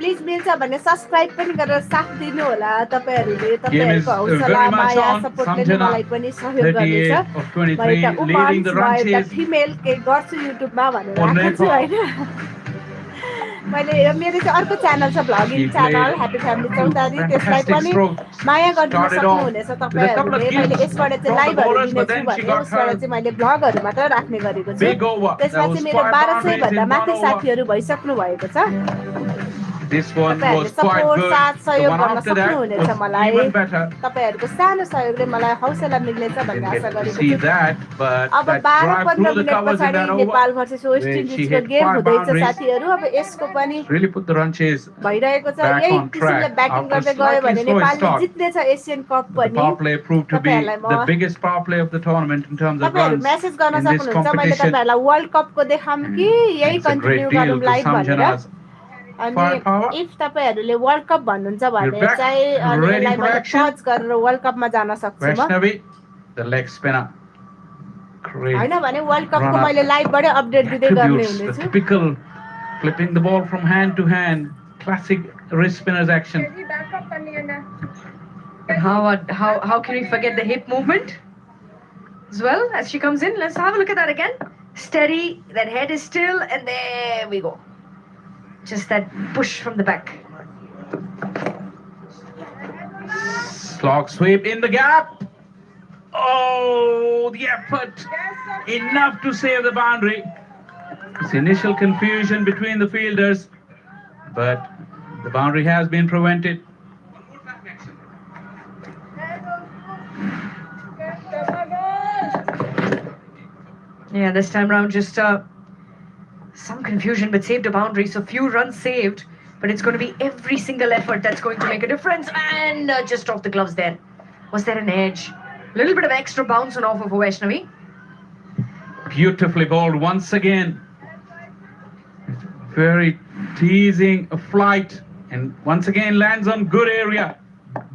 प्लिज मिल्छ भने सब्स्क्राइब पनि गरेर साथ दिनु होला तपाईहरुले। तपाईहरुको हौसला माया सपोर्टले मलाई पनि सहयोग गर्नेछ। म एउटा उपहार म एउटा फिमेल के गर्छु युट्युबमा भनेर राखेको छु हैन। मैले मेरो चाहिँ अर्को च्यानल छ भ्लगिङ च्यानल ह्यापी फ्यामिली चौतारी त्यसलाई पनि माया गरिदिन सक्नुहुनेछ तपाईहरुले। मैले यसबाट चाहिँ लाइभहरु दिनेछु भने उसबाट चाहिँ मैले भ्लगहरु मात्र राख्ने गरेको छु। त्यसमा चाहिँ मेरो 1200 भन्दा माथि साथीहरु भइसक्नु भएको छ। This one was quite good. The one after that was even better. तपाईहरुको सानो सहयोगले मलाई हौसला मिल्नेछ भन्ने आशा गरेको छु। See that, but अब that 12-15 drive through the minute covers in that पछाडि over, Nepal versus west where she इन्डिजको hit गेम 5 हुँदैछ boundaries, साथीहरु। अब यसको पनि really put the Ranches भइरहेको छ। back यही on किसिमले track ब्याटिङ after गर्दै गयो भने slightly slow नेपालले start. जित्नेछ एशियन कप The पनि। power play proved to be तपाईहरुलाई म the biggest power play of the tournament in terms of तपाईहरु runs मेसेज गर्न in this सक्नुहुन्छ। मैले competition. तपाईहरुलाई वर्ल्ड कपको देखाम कि यही It's a great continue deal गरौँ to लाइभ भनेर। Samjana's अनि firepower. इफ तपाईहरुले वर्ल्ड कप भन्नुहुन्छ भने back, चाहिँ अनि ready यसलाई for मैले action. पज गरेर वर्ल्ड कपमा जान सक्छु म। Vaishnavi, the leg spinner. Great. हैन भने वर्ल्ड कपको Run up. मैले लाइभबाटै अपडेट दिँदै गर्ने Attributes, the हुनेछु। typical flipping the ball from hand to hand, classic wrist spinners action. And how can we forget the hip movement as well as she comes in? Let's have a look at that again. Steady, that head is still, and there we go. Just that push from the back. Slog sweep in the gap. Oh, the effort. Enough to save the boundary. This initial confusion between the fielders, but the boundary has been prevented. Yeah, this time round just some confusion, but saved a boundary. So few runs saved, but it's going to be every single effort that's going to make a difference. And just off the gloves there. Was there an edge? A little bit of extra bounce on offer for Vaishnavi. Beautifully bowled once again. Very teasing a flight, and once again lands on good area.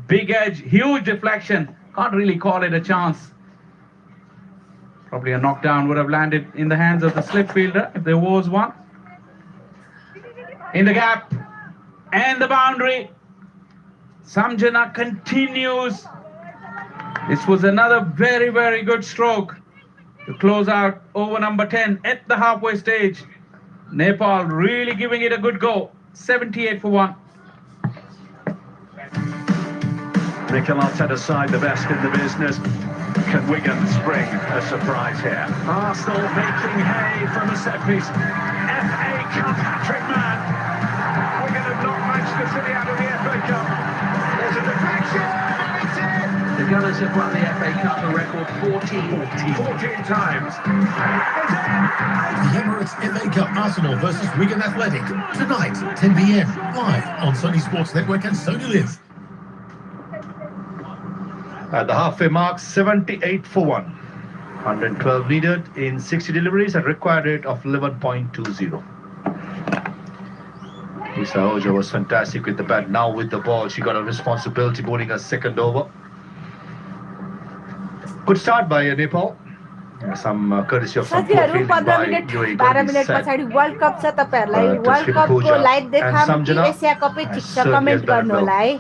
Big edge, huge deflection. Can't really call it a chance. Probably a knockdown would have landed in the hands of the slip fielder if there was one. In the gap, and the boundary. Samjana continues. This was another very, very good stroke. to close out over number 10 at the halfway stage. Nepal really giving it a good go. 78 for 1. Mikel Arteta side the best in the business. Can Wigan spring a surprise here? Arsenal making hay from a set piece. FA Cup hat-trick man. Wigan have knocked Manchester City out of the FA Cup. There's a deflection. The Gunners have won the FA Cup a record 14 times. The Emirates FA Cup, Arsenal versus Wigan Athletic. Tonight, 10 p.m, live on Sony Sports Network and Sony Live. At the halfway mark, 78 for 1. 112 needed in 60 deliveries and required rate of 11.20. Lisa Oja was fantastic with the bat. Now with the ball, she got a responsibility bowling a second over. Good start by Nepal. Some courtesy of some poor साथीहरु fielding 15 by minute UAE. 12 minute पछाडी world cup छ तपाईहरुलाई world कपको live देखाम कि Asia कपै ठिक छ comment गर्नु होला है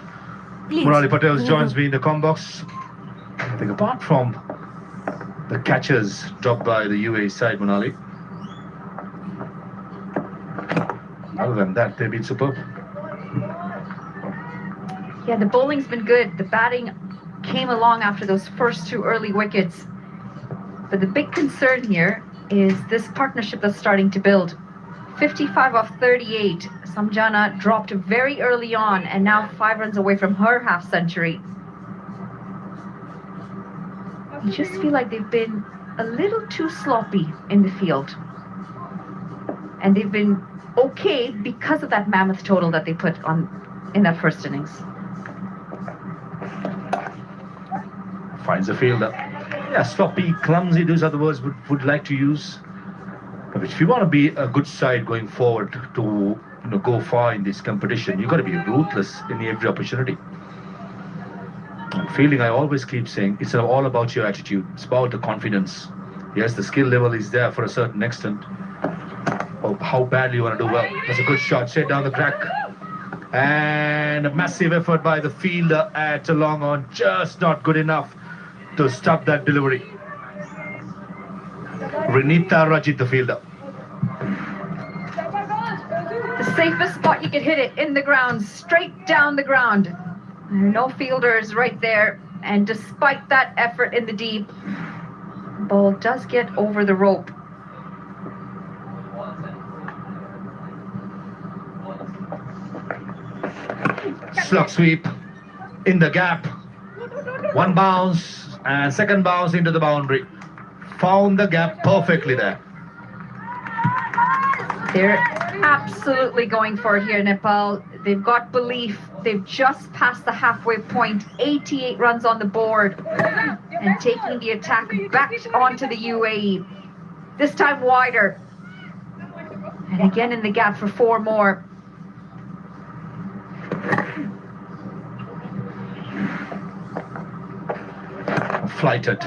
please Murali Patel joins me in the com box. I think apart from the catches dropped by the UAE side, Murali, other than that, they've been superb. Yeah, the bowling's been good. The batting came along after those first 2 early wickets. But the big concern here is this partnership that's starting to build. 55 off 38. Samjana dropped very early on and now 5 runs away from her half century. You just feel like they've been a little too sloppy in the field. And they've been okay because of that mammoth total that they put on in that first innings. Finds a fielder. Yeah, sloppy, clumsy, those are the words would like to use. But if you want to be a good side going forward to go far in this competition, you've got to be ruthless in every opportunity. And fielding, I always keep saying, it's all about your attitude. It's about the confidence. Yes, the skill level is there for a certain extent. But how badly you want to do well. That's a good shot, straight down the crack. And a massive effort by the fielder at a long on, just not good enough to stop that delivery. Renita Rajit, the fielder. The safest spot you could hit it, in the ground, straight down the ground. There are no fielders right there, and despite that effort in the deep, ball does get over the rope. Slug sweep in the gap. One bounce and second bounce into the boundary. Found the gap perfectly there. They're absolutely going for it here, Nepal. They've got belief. They've just passed the halfway point. 88 runs on the board. And taking the attack back onto the UAE. This time wider. And again in the gap for 4 more. Flighted.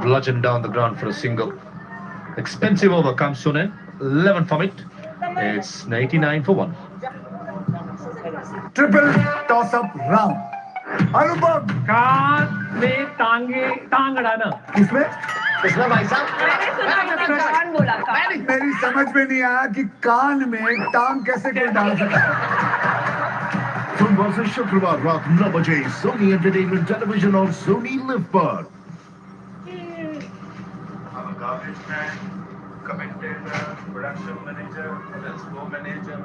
Bludgeoned down the ground for a single. Expensive over comes soon in. 11 from it. It's 89 for 1. Triple toss-up round. अनुपम कान में टांग अड़ाना किसमें किसमें भाई साहब मेरी समझ में नहीं आया कि कान में टांग कैसे कोई डाल सकता है सोमवार से शुक्रवार रात 9 बजे सोनी एंटरटेनमेंट टेलीविजन और सोनी लिव पर commentator, production manager, flow manager,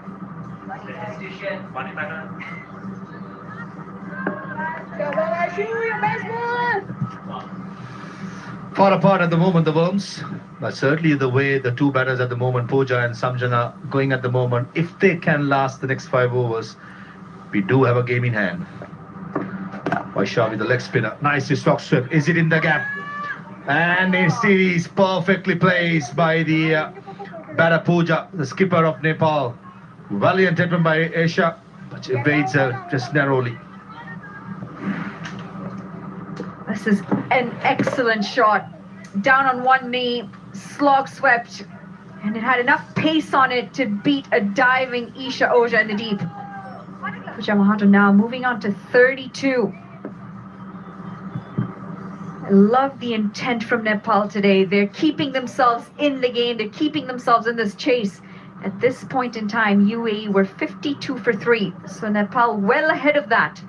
money manager. Far apart at the moment, the Worms. But certainly the way the 2 batters at the moment, Pooja and Samjana, going at the moment, if they can last the next 5 overs, we do have a game in hand. Vaishali, the leg spinner. Nicely stock swept. Is it in the gap? And it is perfectly placed by the batter Pooja, the skipper of Nepal. Valiant attempt by Asia, but she evades her just narrowly. This is an excellent shot. Down on one knee, slog swept, and it had enough pace on it to beat a diving Isha Oja in the deep. Pooja Mahato now moving on to 32. love the intent from Nepal today. They're keeping themselves in the game. They're keeping themselves in this chase. At this point in time, UAE were 52 for 3. So Nepal well ahead of that.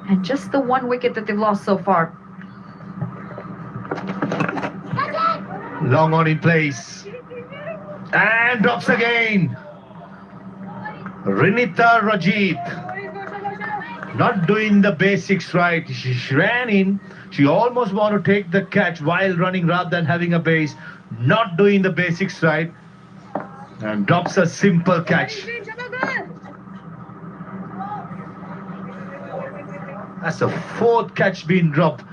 And just the 1 wicket that they've lost so far. Long on in place. And drops again. Rinita Rajit. Not doing the basics right. She ran in. She almost wanted to take the catch while running rather than having a base. Not doing the basics right. And drops a simple catch. That's the 4th catch being dropped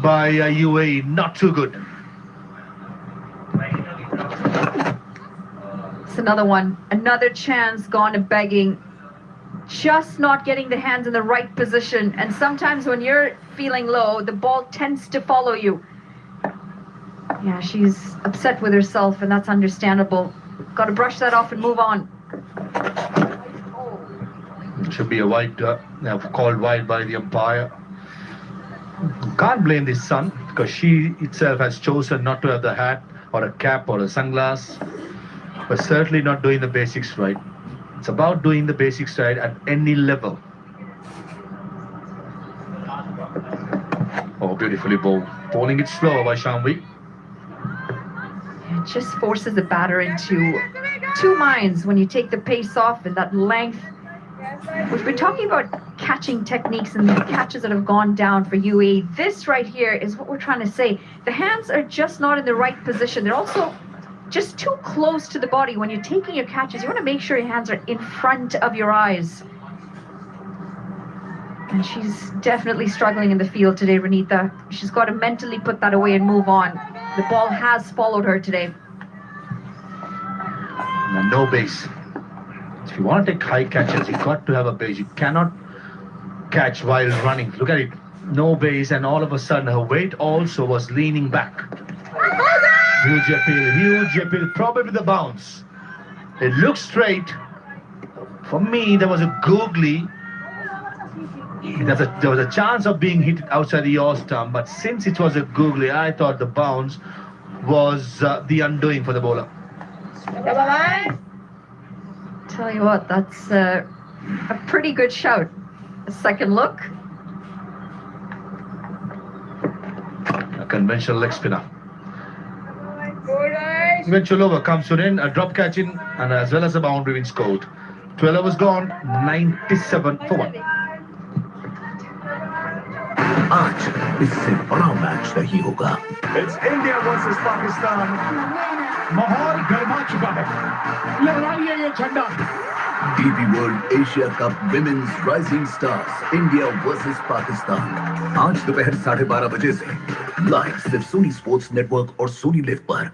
by UAE. Not too good. It's another one. Another chance gone to begging. Just not getting the hands in the right position. And sometimes when you're feeling low, the ball tends to follow you. Yeah, she's upset with herself, and that's understandable. Got to brush that off and move on. Should be a wide, called wide by the umpire. Can't blame this son, because she itself has chosen not to have the hat or a cap or a sunglass, but certainly not doing the basics right. It's about doing the basics right at any level. Oh, beautifully bowled. Bowling it slower by Shamvi. It just forces the batter into 2 minds when you take the pace off and that length. We've been talking about catching techniques and the catches that have gone down for UAE. This right here is what we're trying to say. The hands are just not in the right position. They're also just too close to the body. When you're taking your catches, you want to make sure your hands are in front of your eyes. And she's definitely struggling in the field today, Rinita. She's got to mentally put that away and move on. The ball has followed her today. No base. If you want to take high catches, you've got to have a base. You cannot catch while running. Look at it. No base, and all of a sudden her weight also was leaning back. Huge appeal, probably the bounce. It looks straight. For me, there was a googly. There was a chance of being hit outside the yaw stump, but since it was a googly, I thought the bounce was the undoing for the bowler. Tell you what, that's a pretty good shout. A second look. A conventional leg spinner. Eventual over comes to in, a drop catch in, and as well as a boundary being scored. 12 overs gone, 97 for 1. आज इससे बड़ा match नहीं होगा. It's India versus Pakistan. माहौल गर्मा चुका है. लहराइए ये झंडा. DP World Asia Cup Women's Rising Stars India versus Pakistan. आज दोपहर 12:30 बजे से लाइव सिर्फ सोनी स्पोर्ट्स नेटवर्क और सोनी लिव पर.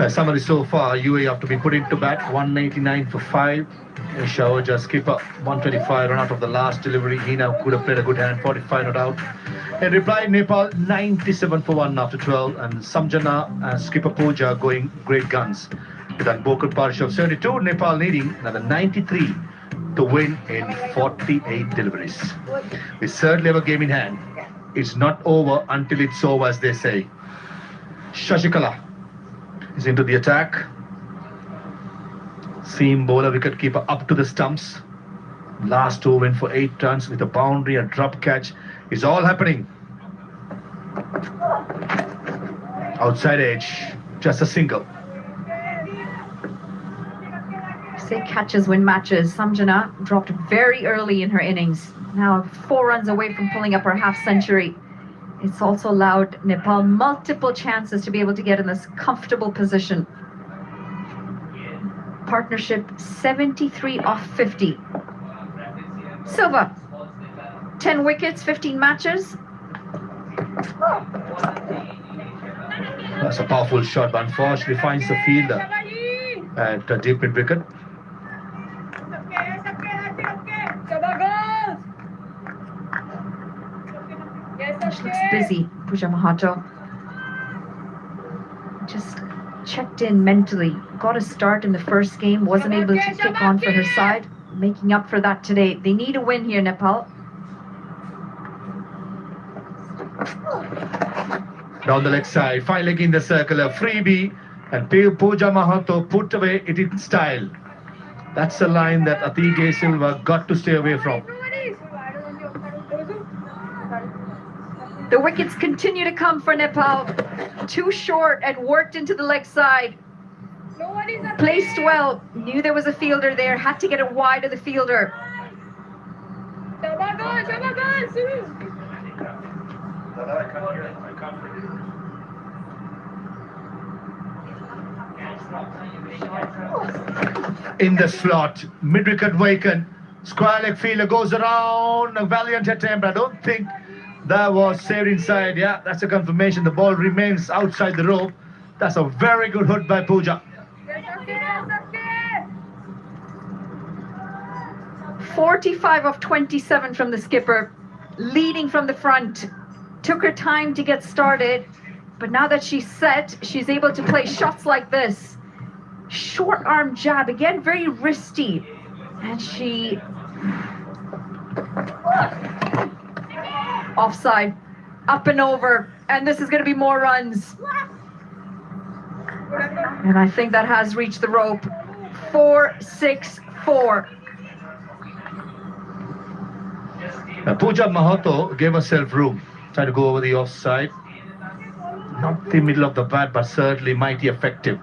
Summary so far, UAE have to be put into bat, 189 for 5. Shahoja skipper, 125 run out of the last delivery. He now could have played a good hand, 45 not out. In reply, Nepal 97 for 1 after 12, and Samjana and skipper Pooja going great guns. With an Bokal Parish of 72, Nepal needing another 93 to win in 48 deliveries. We certainly have a game in hand. It's not over until it's over, as they say. Shashikala is into the attack. Seam bowler, wicketkeeper up to the stumps. Last over win for 8 runs with a boundary, a drop catch. It's all happening. Outside edge, just a single. Say catches win matches. Samjana dropped very early in her innings. Now 4 runs away from pulling up her half century. It's also allowed Nepal multiple chances to be able to get in this comfortable position. Partnership 73 off 50. Silva, 10 wickets, 15 matches. That's a powerful shot, but unfortunately finds the fielder at a deep mid wicket. She looks busy, Pooja Mahato. Just checked in mentally. Got a start in the first game, wasn't able to kick on for her side. Making up for that today. They need a win here, Nepal. Down the leg side, fine leg in the circle, a freebie, and Pooja Mahato put away it in style. That's a line that Atige Silva got to stay away from. The wickets continue to come for Nepal. Too short and worked into the leg side. Placed well. Knew there was a fielder there. Had to get it wide of the fielder. In the slot, mid-wicket vacant. Square leg fielder goes around. A valiant attempt. I don't think that was saved inside. Yeah, that's a confirmation. The ball remains outside the rope. That's a very good hit by Pooja. 45 of 27 from the skipper. Leading from the front. Took her time to get started. But now that she's set, she's able to play shots like this. Short arm jab. Again, very wristy. And she... offside. Up and over. And this is going to be more runs. And I think that has reached the rope. 4-6-4. Pooja Mahato gave herself room. Tried to go over the offside. Not the middle of the bat, but certainly mighty effective.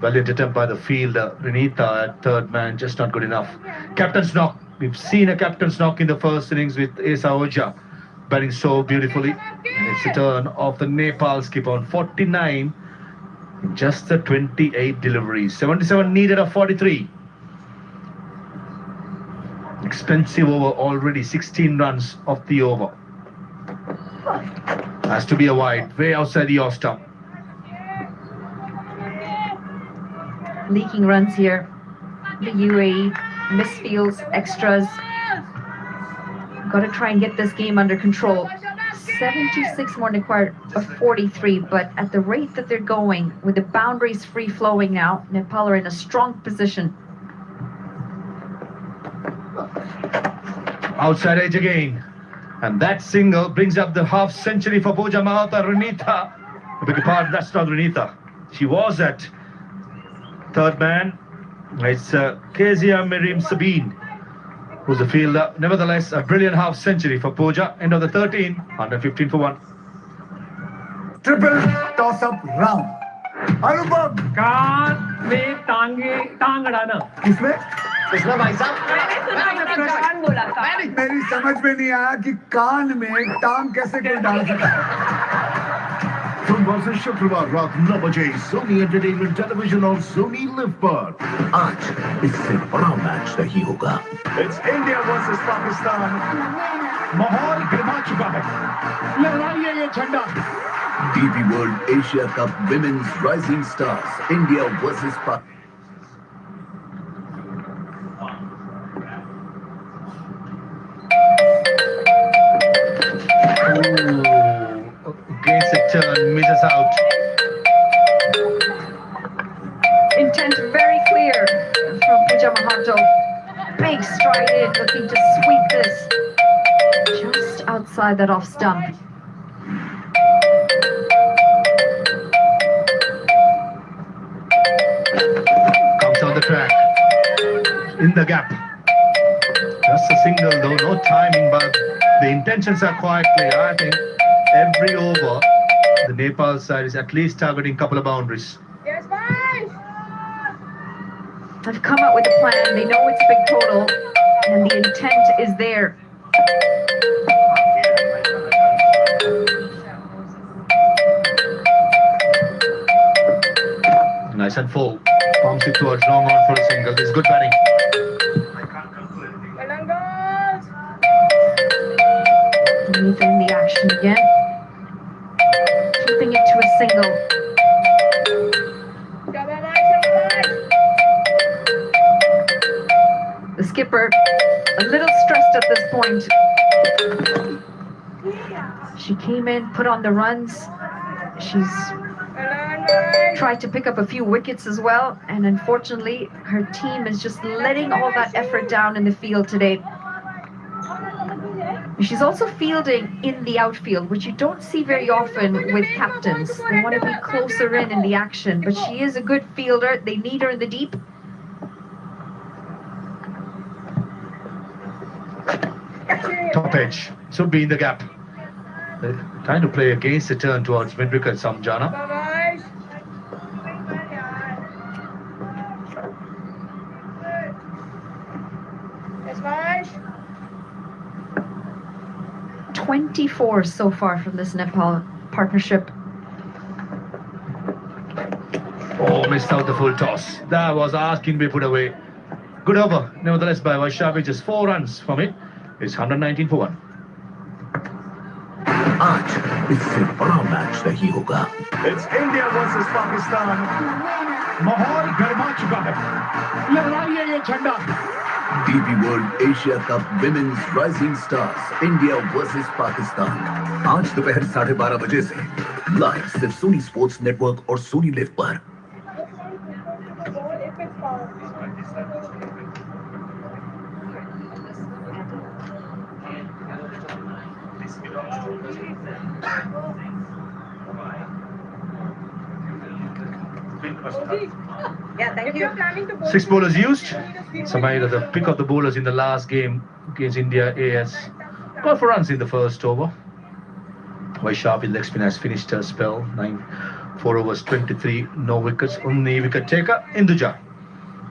Valiant attempt by the fielder. Renita at third man, just not good enough. Captain's knock. We've seen a captain's knock in the first innings with Esa Oja batting so beautifully. And it's the turn of the Nepal skipper on 49. Just the 28 deliveries. 77 needed of 43. Expensive over already. 16 runs off the over. Has to be a wide. Way outside the off stump. Leaking runs here. The UAE misfields, extras. Got to try and get this game under control. 76 more required of 43, but at the rate that they're going, with the boundaries free flowing now, Nepal are in a strong position. Outside edge again. And that single brings up the half century for Pooja Mahato. Renita. I beg your pardon, that's not Renita. She was at third man. It's Kezia Miriam Sabine, who's the fielder. Nevertheless, a brilliant half century for Pooja. End of the 13, under 15 for 1. Triple toss-up round. Anubhav, कान में टांग अड़ाना किसमें? इसमें भाई साहब मेरी समझ में नहीं आया कि कान में टांग कैसे कोई डाल सकता है। सोमवार से शुक्रवार रात 9 बजे सोनी एंटरटेनमेंट टेलीविजन और सोनी लिव पर। आज इससे बड़ा मैच नहीं होगा। It's India versus Pakistan. माहौल गर्मा चुका है। लहराइए ये झंडा। DP World Asia Cup Women's Rising Stars, India versus Pakistan. Against a turn, misses out. Intent very clear from Pooja Mahato. Big stride in, looking to sweep this just outside that off stump. Comes on the track. In the gap. Just a single though, no timing, but the intentions are quite clear. I think every over, the Nepal side is at least targeting a couple of boundaries. Yes, boys! They've come up with a plan. They know it's a big total, and the intent is there. Nice and full. Pumps it towards long on for a single. This is good batting. Well done, girls! Anything in the action again. Keeping it to a single. Come on, boys! The skipper a little stressed at this point. She came in, put on the runs. She's Well done, tried to pick up a few wickets as well, and unfortunately her team is just letting all that effort down in the field today. She's also fielding in the outfield, which you don't see very often with captains. They want to be closer in the action, but she is a good fielder. They need her in the deep. Top edge should be in the gap. They're trying to play against the turn towards mid-wicket Samjana. Yes, Vaj. 24 so far from this Nepal partnership. Oh, missed out the full toss. That was asking to be put away. Good over, nevertheless, by Vaishnavi. Just 4 runs from it. It's 119 for 1. आज इससे बड़ा match नहीं होगा. It's India versus Pakistan. माहौल गर्मा चुका है. लहराइए ये झंडा. DP World Asia Cup Women's Rising Stars India versus Pakistan. आज दोपहर 12:30 बजे से लाइव सिर्फ सोनी स्पोर्ट्स नेटवर्क और सोनी लिव पर. Yeah, thank you. Planning to 6 bowlers used. Samaira, the pick of the bowlers in the last game against India, AS. Got 4 runs in the first over. Vaishnavi, the spinner, has finished her spell. 4 overs, 23, no wickets. Only wicket taker, Induja.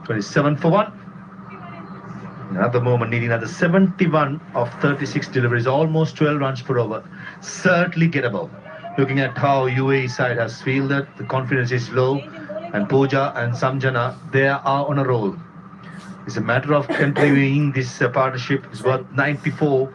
27 for 1. Another moment, needing another 71 of 36 deliveries, almost 12 runs per over. Certainly gettable. Looking at how UAE side has fielded, the confidence is low, and Pooja and Samjana, they are on a roll. It's a matter of continuing this partnership. Is worth 94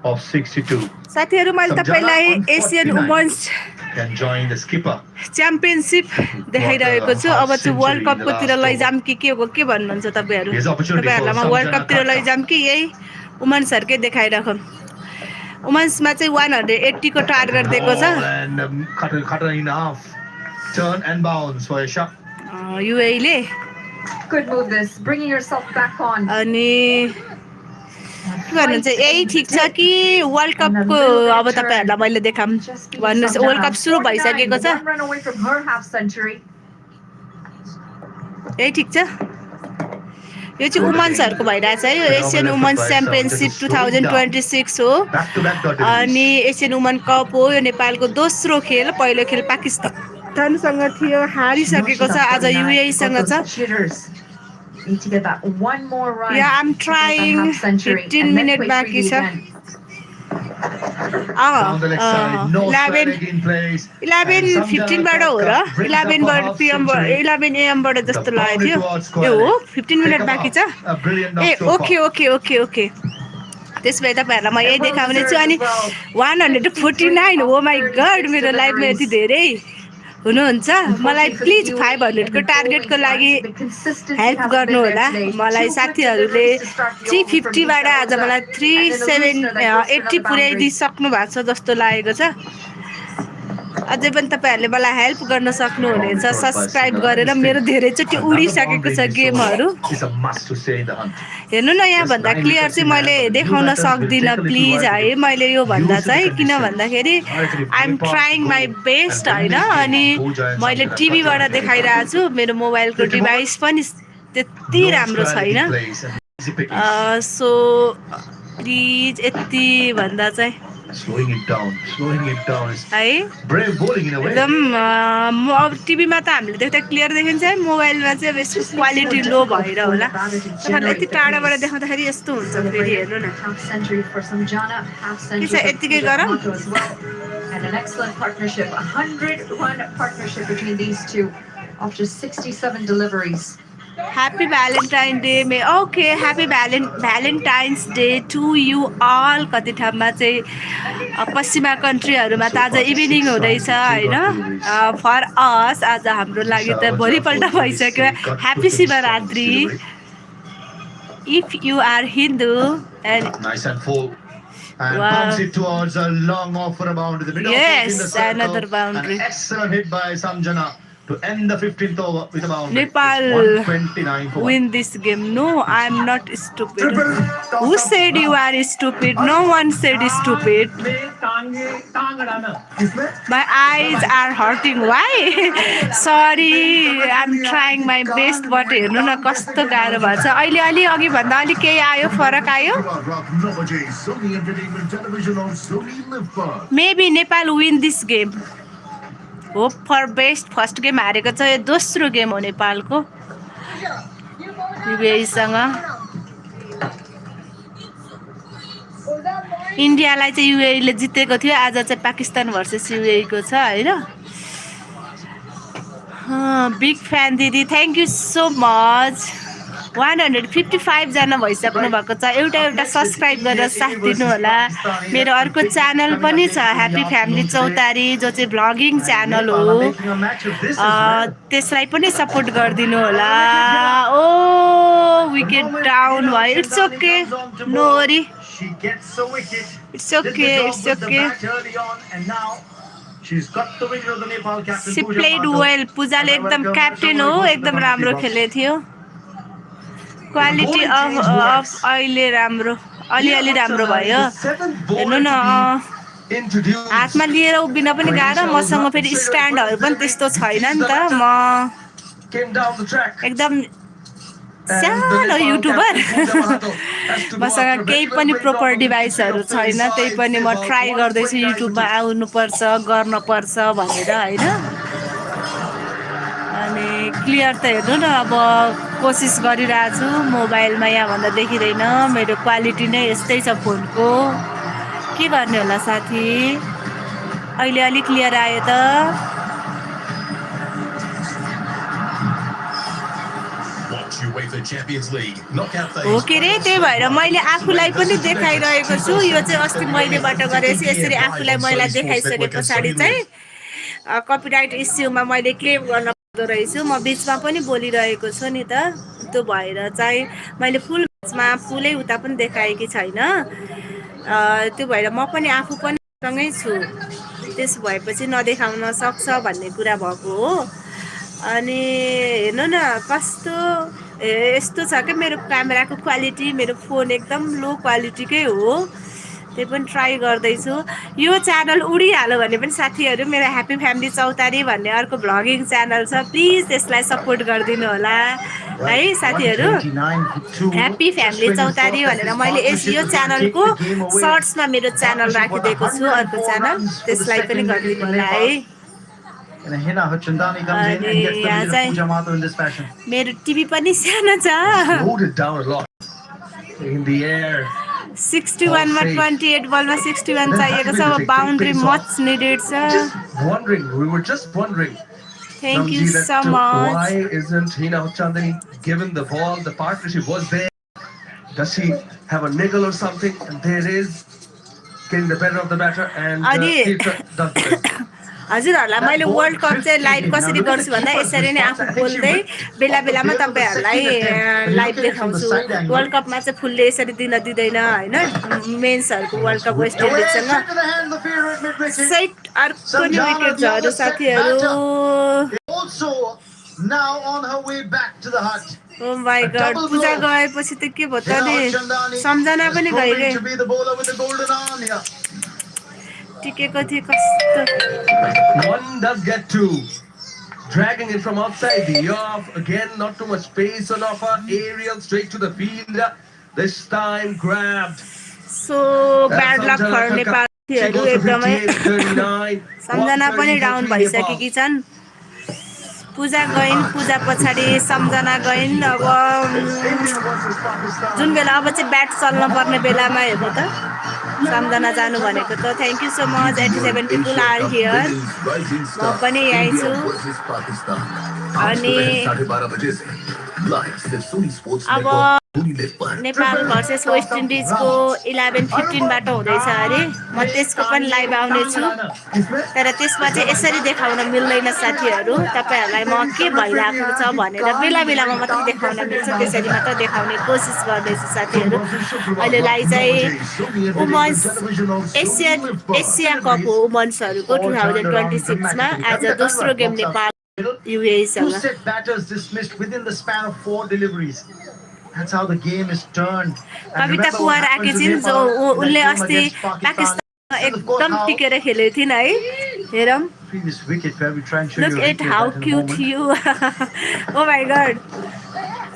of 62. साथीहरु मैले तपाईलाई Asian women's Can join the skipper. Championship देखाइरहेको छु. अब चाहिँ world कपको तिर लैजाम कि के हो के भन्नुहुन्छ तपाईहरु? तपाईहरुलाई म वर्ल्ड कप तिर लैजाम कि यही वुमेन्सहरुकै देखाइराखौं. वुमेन्समा चाहिँ 180 को टार्गेट दिएको छ. And cut in half. Turn and bounce for a shot. UAE ले Good move this, bringing yourself back on. अनि के गर्नुहुन्छ? यही ठीक छ कि वर्ल्ड कपको अब तपाईहरुलाई मैले देखाम भन्नुस्? वर्ल्ड कप सुरु भइसकेको छ. यही ठीक छ. यो चाहिँ वुमेन्सहरुको भइरहेछ है. यो एशियन वुमेन्स च्याम्पियनशिप 2026 हो. अनि एशियन वुमेन कप हो. यो नेपालको दोस्रो खेल. पहिलो खेल पाकिस्तानसँग थियो, हारिसकेको छ. आज UAE सँग छ. Need to get that one more run. Yeah, I'm trying. 15 minutes बाँकी छ. 11:15 बाट हो र 11 PM 11 AM बाट जस्तो लाग्यो थियो. यो हो 15 मिनेट बाँकी छ. ए ओके. त्यसपछि तपाईहरुलाई म यही देखाउने छु. अनि 149 हो माइ गॉड, मेरो लाइफमा यति धेरै हुनुहुन्छ. मलाई प्लिज 500 को टार्गेटको लागि हेल्प गर्नु होला. मलाई साथीहरुले 350 बाट आज मलाई 380 पुर्याइदि सक्नु भएको छ जस्तो लागेको छ. अझै पनि तपाईहरुले मलाई हेल्प गर्न सक्नुहुनेछ. सब्स्क्राइब गरेर मेरो धेरै चोटी उडिसकेको छ गेमहरु. हेर्नु न, यहाँ भन्दा क्लियर चाहिँ मैले देखाउन सक्दिन प्लिज है. मैले यो भन्दा चाहिँ किन भन्दाखेरि I am trying my best हैन. अनि मैले टिभीबाट देखाइरहेको छु. मेरो मोबाइलको डिभाइस पनि त्यति राम्रो छैन. सो प्लिज यति भन्दा चाहिँ Slowing it down. है. Brave bowling in a way. एकदम अब टिभीमा त हामीले देख्दा क्लियर देखिन्छ है. मोबाइलमा चाहिँ अब यसको क्वालिटी लो भएर होला. तपाईहरुले यति टाढाबाट देखाउँदाखेरि यस्तो हुन्छ. फेरि हेर्नु न. के छ यतिकै गर. And an excellent partnership, 100-run partnership between these two after 67 deliveries. Happy Valentine's Day. Okay, happy Valentine's Day to you all. कति ठाउँमा चाहिँ पश्चिमा कन्ट्रीहरुमा त आज इभिनिङ हुँदैछ हैन. फर अस आज हाम्रो लागि त भोलिपल्ट भइसक्यो. Happy Shivratri. If you are Hindu and nice and full. And pumps it towards a long off for a boundary. The middle yes, in the circle. another boundary. An excellent hit by Samjana to end the 15th over with a boundary. Nepal 129 for win this game. No, I'm not stupid. Triple Who toss-up. said you are stupid? No one said stupid. में टांग अड़ाना किसमें? My eyes are hurting. Why? Sorry, I'm trying my best, but हेर्नु न कस्तो गाह्रो भएको छ। अहिले अलि अघि भन्दा अलि केही आयो, फरक आयो। रात 9 बजे Sony Entertainment Television और Sony Live पर। Maybe Nepal win this game. Hope for best. First game हारेको छ, यो दोस्रो गेम हो नेपालको युएईसँग। इन्डियालाई चाहिँ युएईले जितेको थियो, आज चाहिँ पाकिस्तान भर्सेस युएईको छ हैन। बिग फ्यान दिदी, थ्याङ्क यू सो मच। 155 जना भइसक्नु भएको छ। एउटा सब्सक्राइब गरेर साथ दिनु होला। मेरो अर्को च्यानल पनि छ ह्याप्पी फ्यामिली चौतारी, जो चाहिँ भ्लगिङ च्यानल हो, त्यसलाई पनि सपोर्ट गरिदिनु होला। ओ विकेट डाउन भयो। It's okay, no worry, it's okay, it's okay. She played well. पूजाले एकदम क्याप्टेन हो, एकदम राम्रो खेलेको थियो। क्वालिटी अफ अहिले राम्रो, अलिअलि राम्रो भयो। हेर्नु न, हातमा लिएर उभिन पनि गाह्रो। मसँग फेरि स्ट्यान्डहरू पनि त्यस्तो छैन नि त। म एकदम सानो युट्युबर। मसँग केही पनि प्रोपर डिभाइसहरू छैन, त्यही पनि म ट्राई गर्दैछु युट्युबमा आउनुपर्छ, गर्नुपर्छ भनेर होइन। अनि क्लियर त हेर्नु न, अब कोसिस गरिरहेको छु। मोबाइलमा यहाँभन्दा देखिँदैन, मेरो क्वालिटी नै यस्तै छ फोनको। के गर्ने होला साथी, अहिले अलिक क्लियर आयो त। हो के रे, त्यही भएर मैले आफूलाई पनि देखाइरहेको छु। यो चाहिँ अस्ति मैलेबाट गरेपछि यसरी आफूलाई मैला देखाइसके पछाडि चाहिँ कपिराइट इस्युमा मैले क्लेम गर्न पर्दो रहेछु। म बिचमा पनि बोलिरहेको छु नि त, त्यो भएर चाहिँ मैले फुल बिचमा फुलै उता पनि देखाएकी छैन। त्यो भएर म पनि आफू पनि सँगै छु, त्यसो भएपछि नदेखाउन सक्छ भन्ने कुरा भएको हो। अनि हेर्नु न कस्तो यस्तो छ क्या मेरो क्यामेराको क्वालिटी। मेरो फोन एकदम लो क्वालिटीकै हो, त्यही पनि ट्राई गर्दैछु। यो च्यानल उडिहाल्यो भने पनि साथीहरू, मेरो ह्याप्पी फ्यामिली चौतारी भन्ने अर्को भ्लगिङ च्यानल छ, प्लिज त्यसलाई सपोर्ट गरिदिनु होला है साथीहरू। ह्याप्पी फ्यामिली चौतारी भनेर मैले यो च्यानलको सर्ट्समा मेरो च्यानल राखिदिएको छु, अर्को च्यानल, त्यसलाई पनि गरिदिनु होला है। And Hina Hachandani comes in and gets the lead of Pooja Mato in this fashion. मेरो टिभी पनि सानो छ। Slowed it down a lot. In the air. 61 मा 28 बलमा 61 चाहिएको छ। अब बाउन्ड्री मच निडेड छ। We were just wondering. Thank you so much. Why isn't Hina Hachandani given the ball? The partnership was there. Does she have a niggle or something? And there is getting the better of the batter and Tirtha does the rest. हजुरहरूलाई मैले world cup चाहिँ live कसरी गर्छु भन्दा यसरी नै आफू बोल्दै बेला बेलामा तपाईँहरूलाई लाइभ देखाउँछु। वर्ल्ड कपमा चाहिँ फुलले यसरी दिन दिँदैन होइन। मेन्सहरूको वर्ल्ड कप वेस्ट इन्डिजसँग सेट अर्को नि विकेट झऱ्यो साथीहरू। ओ माई गॉड, पूजा गएपछि त के भयो त नि, सम्झना पनि गइगए। टिकेको थियो कस्तो। One does get two. Dragging it from outside the off. Again, not too much space on offer. Aerial straight to the field. This time grabbed. So bad luck for Nepal खेलहरु एकदमै। सम्झना पनि डाउन भइसकेकी छन्। पूजा गइन्, पूजा पछाडि सम्झना गइन्। अब जुन बेला अब चाहिँ bat चल्न पर्ने बेलामा हेर्नु त सम्झना जानु भनेको त। Thank you so much. 87 people are here. म पनि यहीँ छु। अनि अब नेपाल भर्सेस वेस्ट इन्डिजको 11-15 बाट हुँदैछ अरे। म त्यसको पनि लाइभ आउने छु, तर त्यसमा चाहिँ यसरी देखाउन मिल्दैन साथीहरू। तपाईँहरूलाई म के भइरहेको छ भनेर बेला बेलामा मात्रै देखाउन मिल्छ, त्यसरी मात्र देखाउने कोसिस गर्दैछु साथीहरू। अहिलेलाई चाहिँ वुमन्स एसिया कप हो वुमन्सहरूको 2026 मा। आज दोस्रो गेम नेपाल UAE Two सँग set batters dismissed within the span of 4 deliveries. That's how the game is turned. And Kavita remember Kumar what happened आएकी to छिन् जो Nepal in उनले that game अस्ति against Pakistan. पाकिस्तानमा This is of course एकदम how टिकेर खेलेको थिइन् है हेरौँ previous wicket where we try and show Look you a at replay how of that in a cute moment. you Oh my god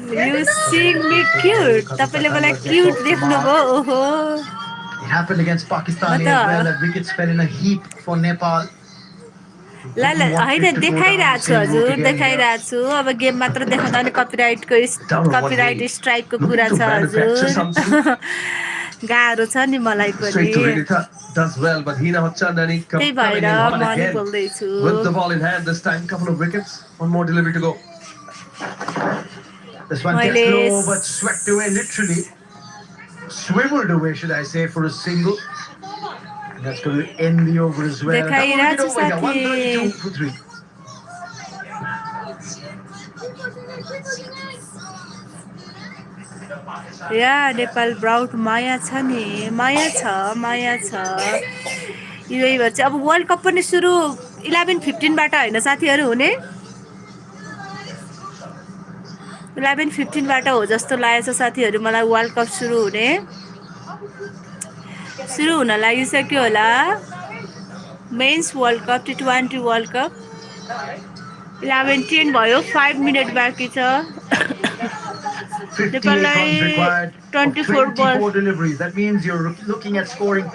You seeing me cute तपाईँले मलाई cute देख्नुभयो ओहो It happened against Pakistan Bata. as well. That wickets fell in a heap for Nepal. ल ल होइन देखाइरहेको छु हजुर देखाइरहेको छु अब गेम मात्र देखाउँदा पनि कपिराइट स्ट्राइकको कुरा छ हजुर गाह्रो छ नि मलाई पनि does well, but Hina Hotchandani त्यही coming भएर in hard म नि again बोल्दैछु with the ball in hand this time. Couple of wickets, one more delivery to go. This one gets low but swept away, literally swiveled away, should I say, for a single. And that's going to end the over as well. देखाइरहेको छु Double wicket साथी over here, 132 for 3. या Nepal brought माया छ नि माया छ UAE भन्छ अब world cup पनि सुरु 11-15 बाट हैन साथीहरु हुने 11-15 बाट हो जस्तो लागेछ साथीहरु मलाई वर्ल्ड कप सुरु हुन लागिसक्यो होला men's world cup T20 world cup 11-10 भयो 5 मिनेट बाँकी छ 58 runs required for 24 deliveries. That means you're looking at scoring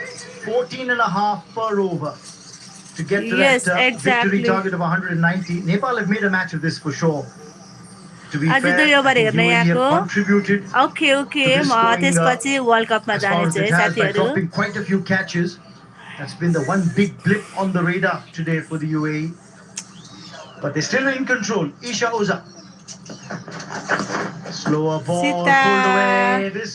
14 and a half per over to get to that victory target of 190. Nepal have made a match of this for sure. To be fair, UAE have contributed okay म त्यसपछि world कपमा जाने छु साथीहरु dropping quite a few catches. That's been the one big blip on the radar today for the UAE. But they're still in control. Isha Oza. Slower ball pulled away. This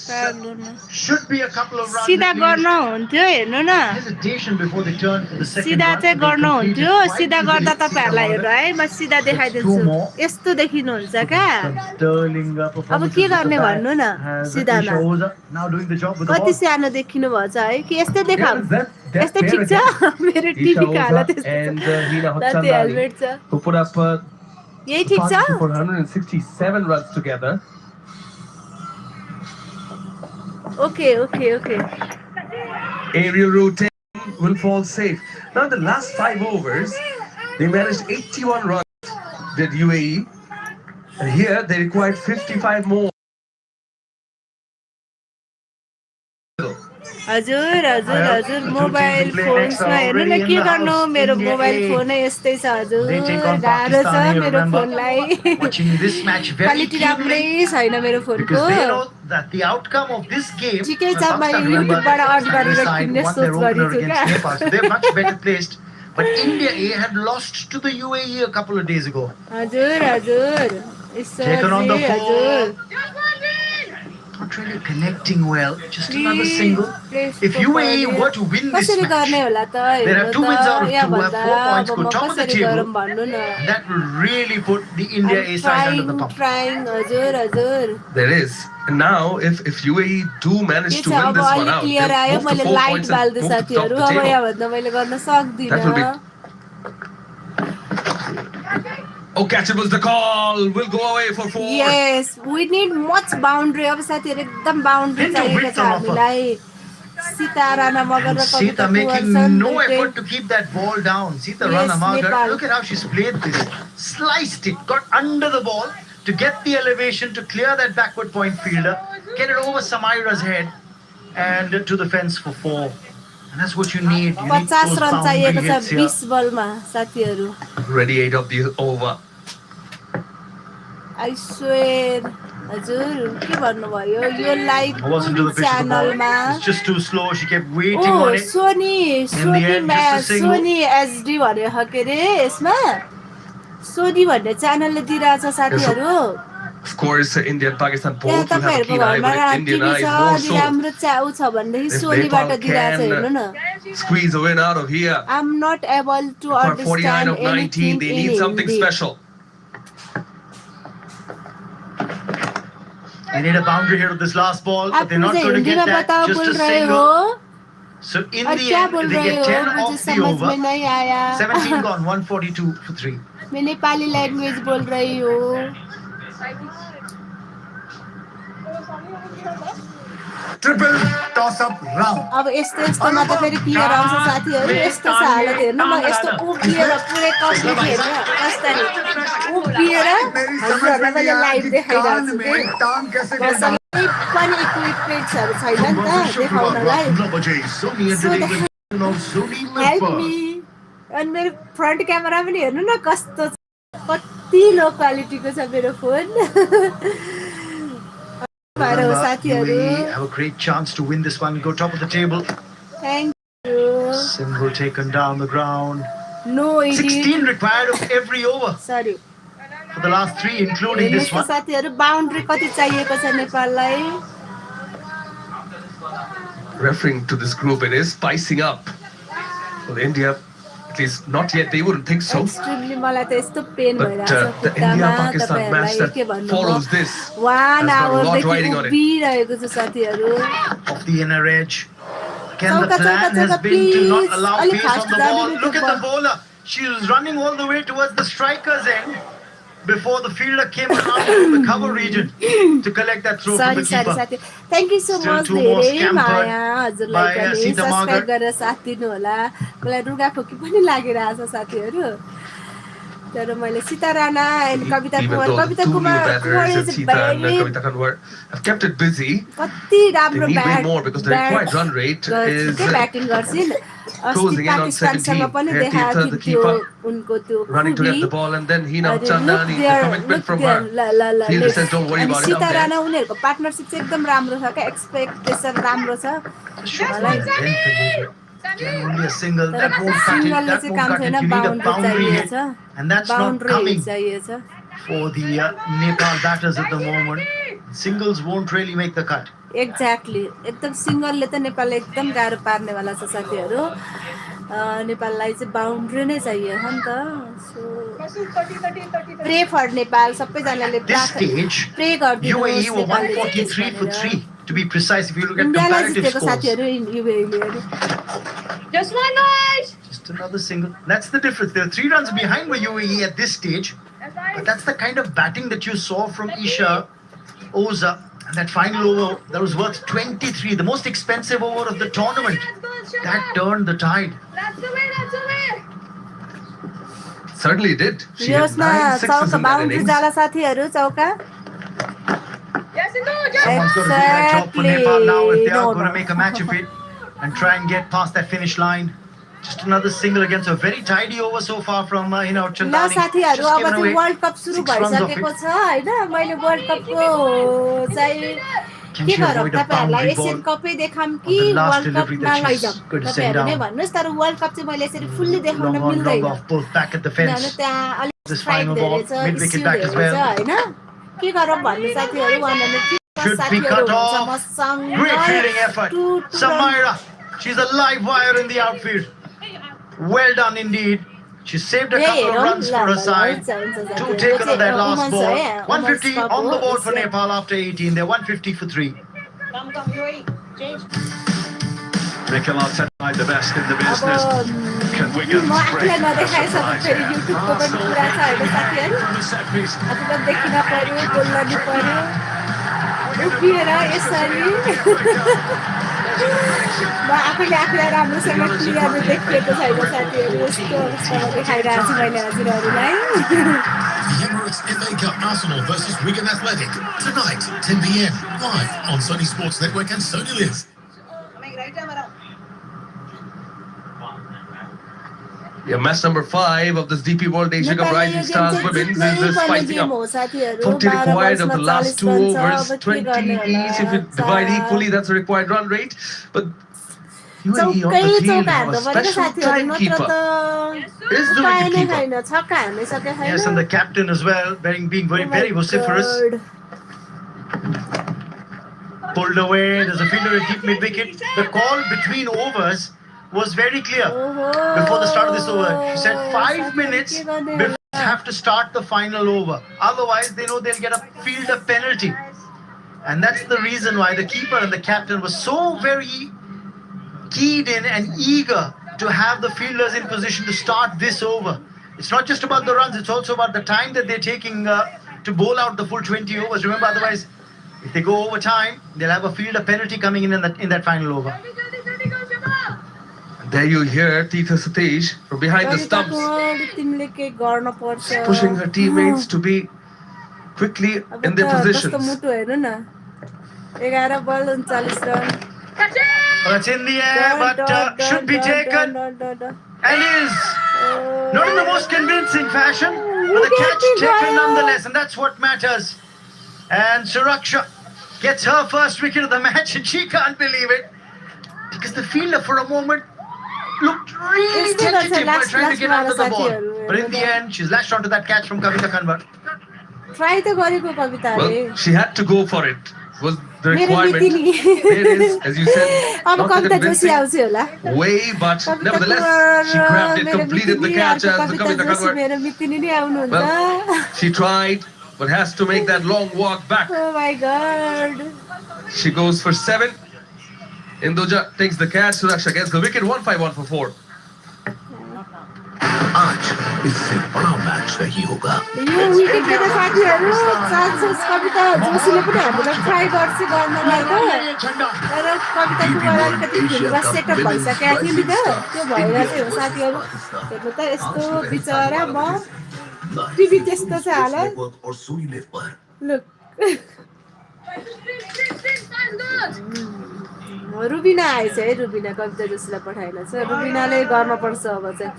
should be a couple of runs. सिधा गर्न हुन्थ्यो हेर्नु न Hesitation before they turn for the second सिधा run. चाहिँ गर्न हुन्थ्यो सिधा गर्दा तपाईहरुलाई हेर्नु है म सिधा देखाइदिन्छु यस्तो देखिनुहुन्छ क्या अब के गर्ने भन्नु न सिधामा Now doing the job with the कति ball. सानो देखिनु भछ है कि यस्तै देखाउ यस्तै ठिक छ मेरो टिभीको हालत यस्तो and Hina छ हेलमेट छ who put up यही ठिक छ for 167 runs together. Okay. Aerial routine will fall safe. Now the last 5 overs, they managed 81 runs, did UAE. And here they required 55 more. हजुर मोबाइल फोन्समा हेर्नु न के गर्नु मेरो मोबाइल फोनै यस्तै छ हजुर गाह्रो छ मेरो फोनलाई क्वालिटी राम्रै छैन मेरो फोनको ठिकै छ मैले युट्युबबाट अन गरेर किन्ने सोच गरेको छु But India A had lost to the UAE a couple of days ago. हजुर Taken on the fall. Not really connecting well. Just another single. If UAE were to win this match, there are 2 wins out of 2, have 4 points, go top of the table. That will really put the India A side under the pump. There is. And now, if UAE do manage to win this one out, they'll move to 4 points and move to the top of the table. That will be... Oh, catchable is the call. We'll go away for 4. Yes, we need much boundary. अब साथीहरु एकदम boundary चाहिएको छ हामीलाई Sita Rana Magar Sita making no effort to keep that ball down. Sita Rana Magar, look at how she's played this. Sliced it, got under the ball to get the elevation to clear that backward point fielder, get it over Samaira's head and to the fence for 4. And that's what you need. You need those boundary hits here. 20 बलमा साथीहरु Ready 8 of the over. I swear हजुर के भन्नु भयो यो live च्यानलमा It's just too slow. She kept waiting on it. Sony HD भन्ने हो के रे यसमा सोनी भन्ने च्यानलले दिइराछ साथीहरु Of course, India and Pakistan both will have a keen eye, but Indian eye is more so. राम्रो च्याउ छ भन्दै सोनीबाट दिइराछ हेर्नु न Squeeze a win out of here. I'm not able to For understand 49 of 19, they need something special. They need a boundary here with this last ball, but they're not going to get that. Just a single. So in the end, they get 10 off the over. 17 gone, 142 for 3. मैं Nepali language बोल रही हूँ Triple toss-up round. अब यस्तो यस्तोमा त फेरि clear आउँछ साथीहरू यस्तो छ हालत हेर्नु म यस्तो उभिएर पुरै कम्प्लिट हेर्न कसरी उभिएर हजुरहरूलाई मैले लाइभ देखाइरहेको छु कि कसैले पनि इक्विपमेन्ट्सहरू छैन नि त देखाउनलाई हेल्प मी अनि मेरो फ्रन्ट क्यामेरा पनि हेर्नु न कस्तो कति लो क्वालिटीको छ मेरो phone Remember, UAE have a great chance to win this one. Go top of the table. Thank you. Single taken down the ground. No, 16 required of every over. Sorry. For the last 3, including this one. साथीहरु boundary कति चाहिएको छ नेपाललाई? Referring to this group, it is spicing up. Well, India, at least not yet, they wouldn't think so. Extremely मलाई त यस्तो pen भइरहेछ The India-Pakistan match that follows this has got a lot riding on it. उभिरहेको छु साथीहरु. Off the inner edge. Again, the plan has been to not allow pace on the ball. Look at the bowler. She was running all the way towards the striker's end before the fielder came around from the cover region to collect that throw from the keeper. Sorry. Thank you so much. धेरै माया हजुरलाई पनि subscribe गरेर साथ दिनु होला. मलाई रुगा खोकी पनि लागिरहेछ साथीहरु. तर मैले Sita Rana and Kavita Kumar have kept it busy. कति राम्रो They need way more because the required run rate is batting गर्छिन्. closing in on 17. Here Tita, the keeper, running to get the ball, and then Hina Chandani, the commitment from her. Fielder says, don't worry about it. Sita Rana उनीहरुको partnership चाहिँ एकदम राम्रो छ क्या expectation राम्रो छ Only a single that won't cut it. That won't cut it. You need a boundary hit, and that's not coming for the Nepal batters at the moment. Singles won't really make the cut. Exactly. एकदम सिंगलले त नेपालले एकदम गाह्रो पार्ने वाला छ साथीहरु. नेपाललाई चाहिँ बाउन्ड्री नै चाहियो हो नि त. प्रे फर नेपाल सबैजनाले This stage, UAE were 143 for 3 to be precise. If you look at comparative scores. Just one night. Just another single. That's the difference. There are 3 runs behind for UAE at this stage, but that's the kind of batting that you saw from Isha Oza. And that final over that was worth 23, the most expensive over of the tournament. That turned the tide. That's the way. That's the way. Certainly did. She had 9 sixes in that innings. Someone's got to do that job for Nepal now if they are going to make a match of it and try and get past that finish line. Just another single against a very tidy over so far from Chandani. Just given away World Cup 6 runs of it. Can she avoid a boundary ball? But the last delivery that she's going to send down. Long off, both back at the fence. This final ball, mid-wicket back as well. Should be cut off. Great fielding effort. Samaira, she's a live wire in the outfield. Well done indeed. She saved a couple of runs for her side. 2 taken on that last ball. 150 on the board for Nepal after 18. They're 150 for 3. Come, UAE. Change. Mikel Arteta, the best in the business. Can Wigan break a surprise here? Arsenal from the set piece. आफूले आफूलाई राम्रोसँग क्लियरले देखिएको छैन साथीहरु यस्तो अवस्थामा देखाइरहेको छु मैले हजुरहरुलाई The Emirates FA Cup Arsenal versus Wigan Athletic tonight 10 p.m. live on Sony Sports Network and Sony Live. Yeah, match number 5 of this DP World Asia Cup Rising Stars Women's is spicing up. 40 required of the last 2 overs, 20 each. If you divide equally, that's the required run rate. But UAE on the field have a special timekeeper. Is the wicketkeeper. Yes, and the captain as well, being very vociferous. Pulled away. There's a fielder to keep mid-wicket. The call between overs was very clear before the start of this over. She said 5 minutes before they have to start the final over. Otherwise, they know they'll get a fielder penalty. And that's the reason why the keeper and the captain were so very keyed in and eager to have the fielders in position to start this over. It's not just about the runs, it's also about the time that they're taking to bowl out the full 20 overs. Remember, otherwise, if they go over time, they'll have a fielder penalty coming in that final over. There you hear Tita Satish from behind the stumps pushing her teammates to be quickly in their positions. Well, it's in the air, but should be taken. And is not in the most convincing fashion, but the catch taken nonetheless, and that's what matters. And Suraksha gets her first wicket of the match, and she can't believe it because the fielder for a moment looked really tentative while trying to get after the ball. But in the end, she's lashed onto that catch from Kavita Kanwar. Well, she had to go for it. Was the requirement. There is, as you said, not the convincing way, but nevertheless, she grabbed it, completed the catch as the Kavita Kanwar. Well, she tried, but has to make that long walk back. Oh my God. She goes for 7. Induja takes the catch. Suraksha gets the wicket. 151 for 4. आज इससे बड़ा match नहीं होगा यो wicket देख्दा साथीहरु chances कविता जोशीले पनि हामीलाई ट्राई गर्छ गर्नलाई त तर कविता कुमार अलिकति फिल्डमा सेटअप भइसकेको थियो नि त त्यो भएर चाहिँ हो साथीहरु हेर्नु त यस्तो बिचरा म टिभी त्यस्तो छ हालत और सोनी लिव पर लुक रुबिना आएछ है रुबिना कविता जोशीलाई पठाएन छ रुबिनाले गर्न पर्छ अब चाहिँ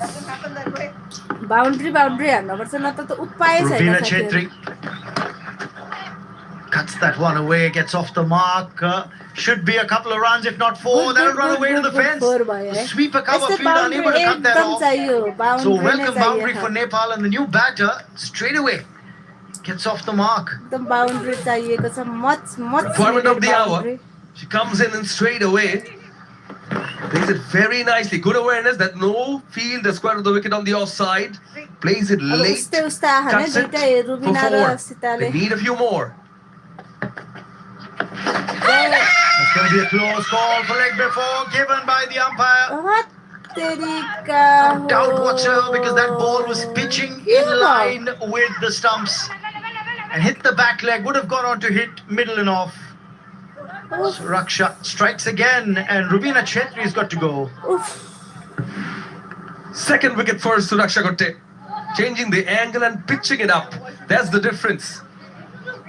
बाउन्ड्री हान्न पर्छ न त उपाय छैन Rubina Chetri cuts that one away, gets off the mark. Should be a couple of runs, if not 4. That'll run away to the fence. The sweeper cover fielder unable to cut that off. So welcome boundary for Nepal, and the new batter straight away gets off the mark. The boundary चाहिएको छ much Requirement of the hour. She comes in and straight away plays it very nicely. Good awareness that no field is square of the wicket on the offside. Plays it late. Cuts it for 4. They need a few more. It's going to be a close call for leg before given by the umpire. No doubt whatsoever because that ball was pitching in line with the stumps and hit the back leg. Would have gone on to hit middle and off. Suraksha strikes again and Rubina Chetri's got to go. Second wicket for Suraksha Gotte. Changing the angle and pitching it up. That's the difference.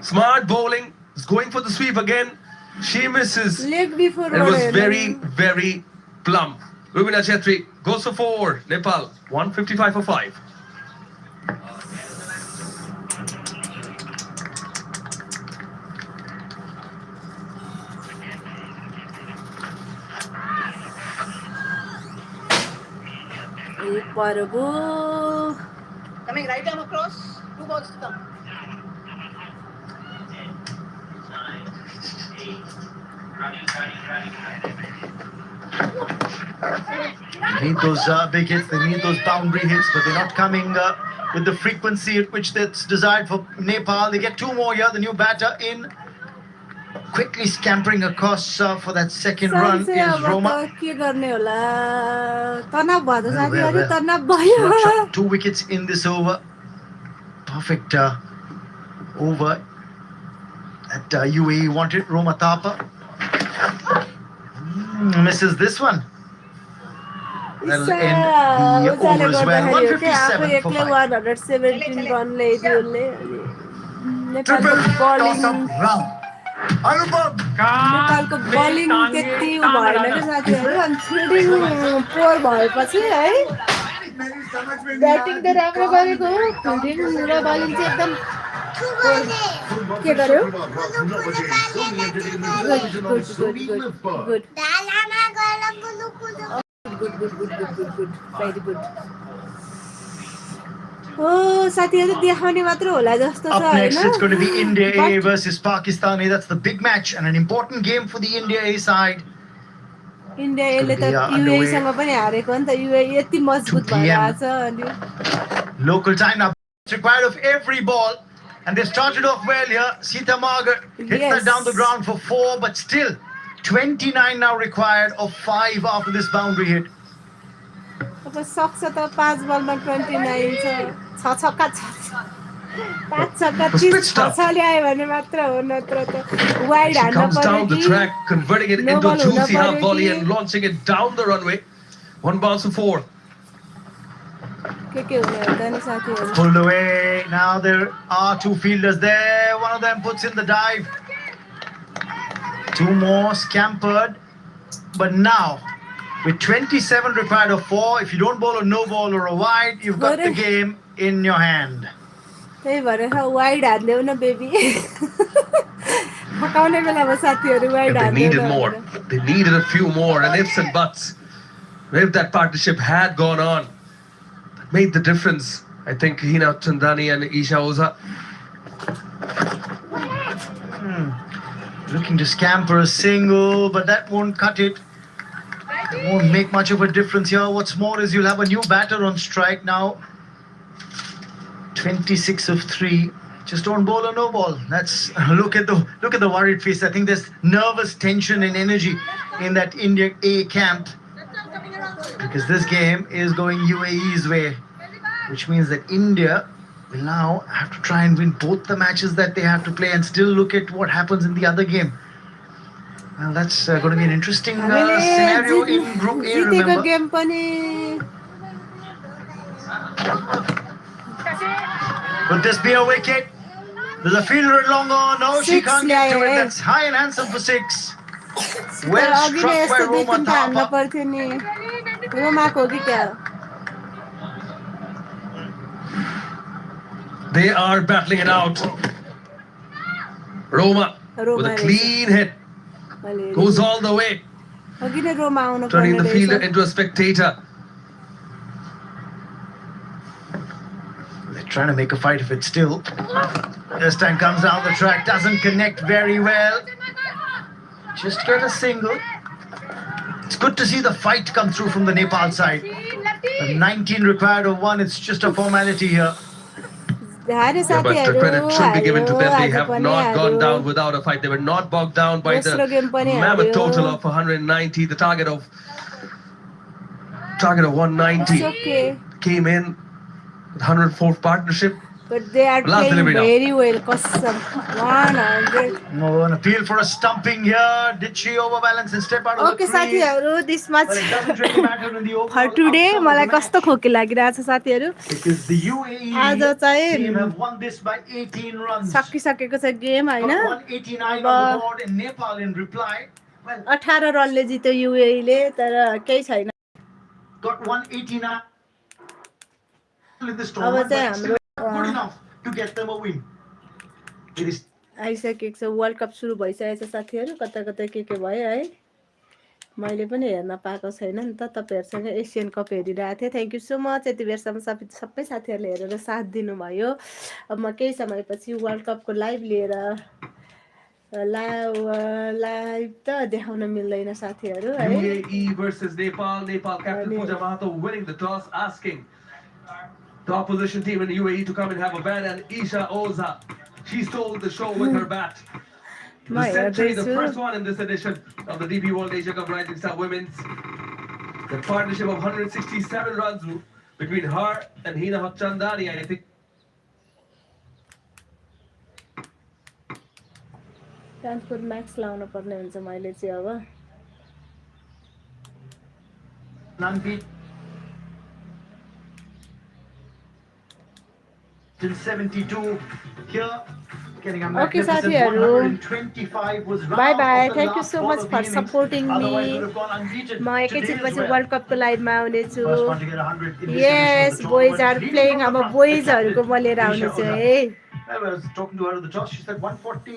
Smart bowling. Is going for the sweep again. She misses. It was very, very plump. Rubina Chetri goes for 4. Nepal 155 for 5. Coming right arm across. 2 balls to come. They need those big hits, they need those boundary hits, but they're not coming with the frequency at which that's desired for Nepal. They get 2 more here, the new batter in. Quickly scampering across for that second run is Roma. 2 wickets in this over. Perfect over that UAE wanted. Roma Thapa misses this one. That'll end the over as well. 157 for 5. 117 run round. नेपालको bowling त्यति भएन के साथीहरु अनि fielding पोर भएपछि है batting त राम्रो गरेको हो फिल्डिङ र बलिङ चाहिँ एकदम के गर्यो गुड भेरी गुड Oh, साथीहरु देखाउने मात्र होला जस्तो छ हैन. Up next it's going to be India A versus Pakistan A. That's the big match and an important game for the India A side. India A ले त UAE सँग पनि हारेको नि त UAE यति मजबुत भएर आछ अनि local time now it's required of every ball and they started off well here. Sita Margar hits that down the ground for 4 but still 29 now required of 5 after this boundary hit. अब सक्छ त 5 बलमा 29 छ 6 छक्का 5 छक्का Was 30 pitched up. 6 ल्यायो भने मात्र हो नत्र त वाइड She हान्न comes पर्यो down the कि track, converting it no into a बल हुन juicy half पर्यो volley कि and launching it down the runway. 1 bounce for 4. के हुने हो त नि साथीहरु Pulled away. Now there are two fielders there. One of them puts in the dive. Two more scampered. But now, with 27 required of 4, if you don't bowl a no ball or a wide, you've got the game in your hand. त्यही भएर wide हान्देऊ न baby थकाउने बेलामा साथीहरु wide They हान्देऊ needed न more. They needed a few more, and ifs and buts. If that partnership had gone on, that made the difference. I think Hina Chandani and Isha Oza. Looking to scamper a single, but that won't cut it. It won't make much of a difference here. What's more is you'll have a new batter on strike now. 26 of 3. Just don't bowl a no ball. That's look at the worried face. I think there's nervous tension and energy in that India A camp because this game is going UAE's way, which means that India will now have to try and win both the matches that they have to play and still look at what happens in the other game. Well, that's going to be an interesting scenario in Group A, remember. Game पनि Could this be a wicket? There's a fielder at long on. No, she can't get to it. That's high and handsome for 6. Well struck by Roma Thapa. पर्थ्यो नि रोमाको हो कि क्या They are battling it out. Roma with a clean hit. Goes all the way. अघि नै रोमा आउनु Turning पर्ने the fielder रहेछ into a spectator. They're trying to make a fight of it still. This time comes down the track, doesn't connect very well. Just get a single. It's good to see the fight come through from the Nepal side. The 19 required of 1, it's just a formality here. Yeah, but the credit should be given to them. They have not gone down without a fight. They were not bogged down by the mammoth total of 190. The target of 190 came in. 104th partnership. But they are Last playing delivery now. very well. Custom 100. Oh, an appeal for a stumping here. Did she overbalance and step out of Okay, the crease? साथीहरु this much But it doesn't really matter in the overall for today outcome of मलाई the match. कस्तो खोकी लागिरहेछ साथीहरु Because the UAE आज चाहिँ team have won this by 18 runs. सकिसकेको छ game Hahn Got 189 on the board and Nepal in reply. Well, 18 रनले जित्यो UAE ले तर केही छैन got 189 in this अब tournament, चाहिँ but still हाम्रो good enough to get them a win. It is आइसकेको छ वर्ल्ड कप सुरु भइसकेको छ साथीहरु कता कता के भयो है मैले पनि हेर्न पाएको छैन नि त तपाईहरुसँग एशियन कप हेरिरहेको थिए थ्यांक यू सो मच यति बेरसम्म सबै साथीहरुले हेरेर साथ दिनुभयो अब म केही समयपछि वर्ल्ड कपको लाइभ लिएर लाइभ त देखाउन मिल्दैन साथीहरु है UAE versus Nepal. Nepal captain Pooja Mahato winning the toss, asking the opposition team in the UAE to come and have a bat, and Isha Oza, she stole the show with her bat. The century, the first one in this edition of the DP World Asia Cup Rising Star Women's. The partnership of 167 runs between her and Hina Chandani, I think. Transport Max लाउन पर्ने हुन्छ मैले चाहिँ अब unbeaten. 72 here. Getting a Okay, magnificent साथीहरु 125 was bye round bye of the thank you last so ball much of the for innings. Supporting Otherwise me would have gone unbeaten म today एकैछिनपछि as well. World कपको लाइभमा आउने छु First one to get 100 in this यस edition of the boys tournament. Are Leading playing from the अब front, the बोइजहरुको captain, म लिएर Isha आउने छु Oza. है I was talking to her at the toss. She said 140.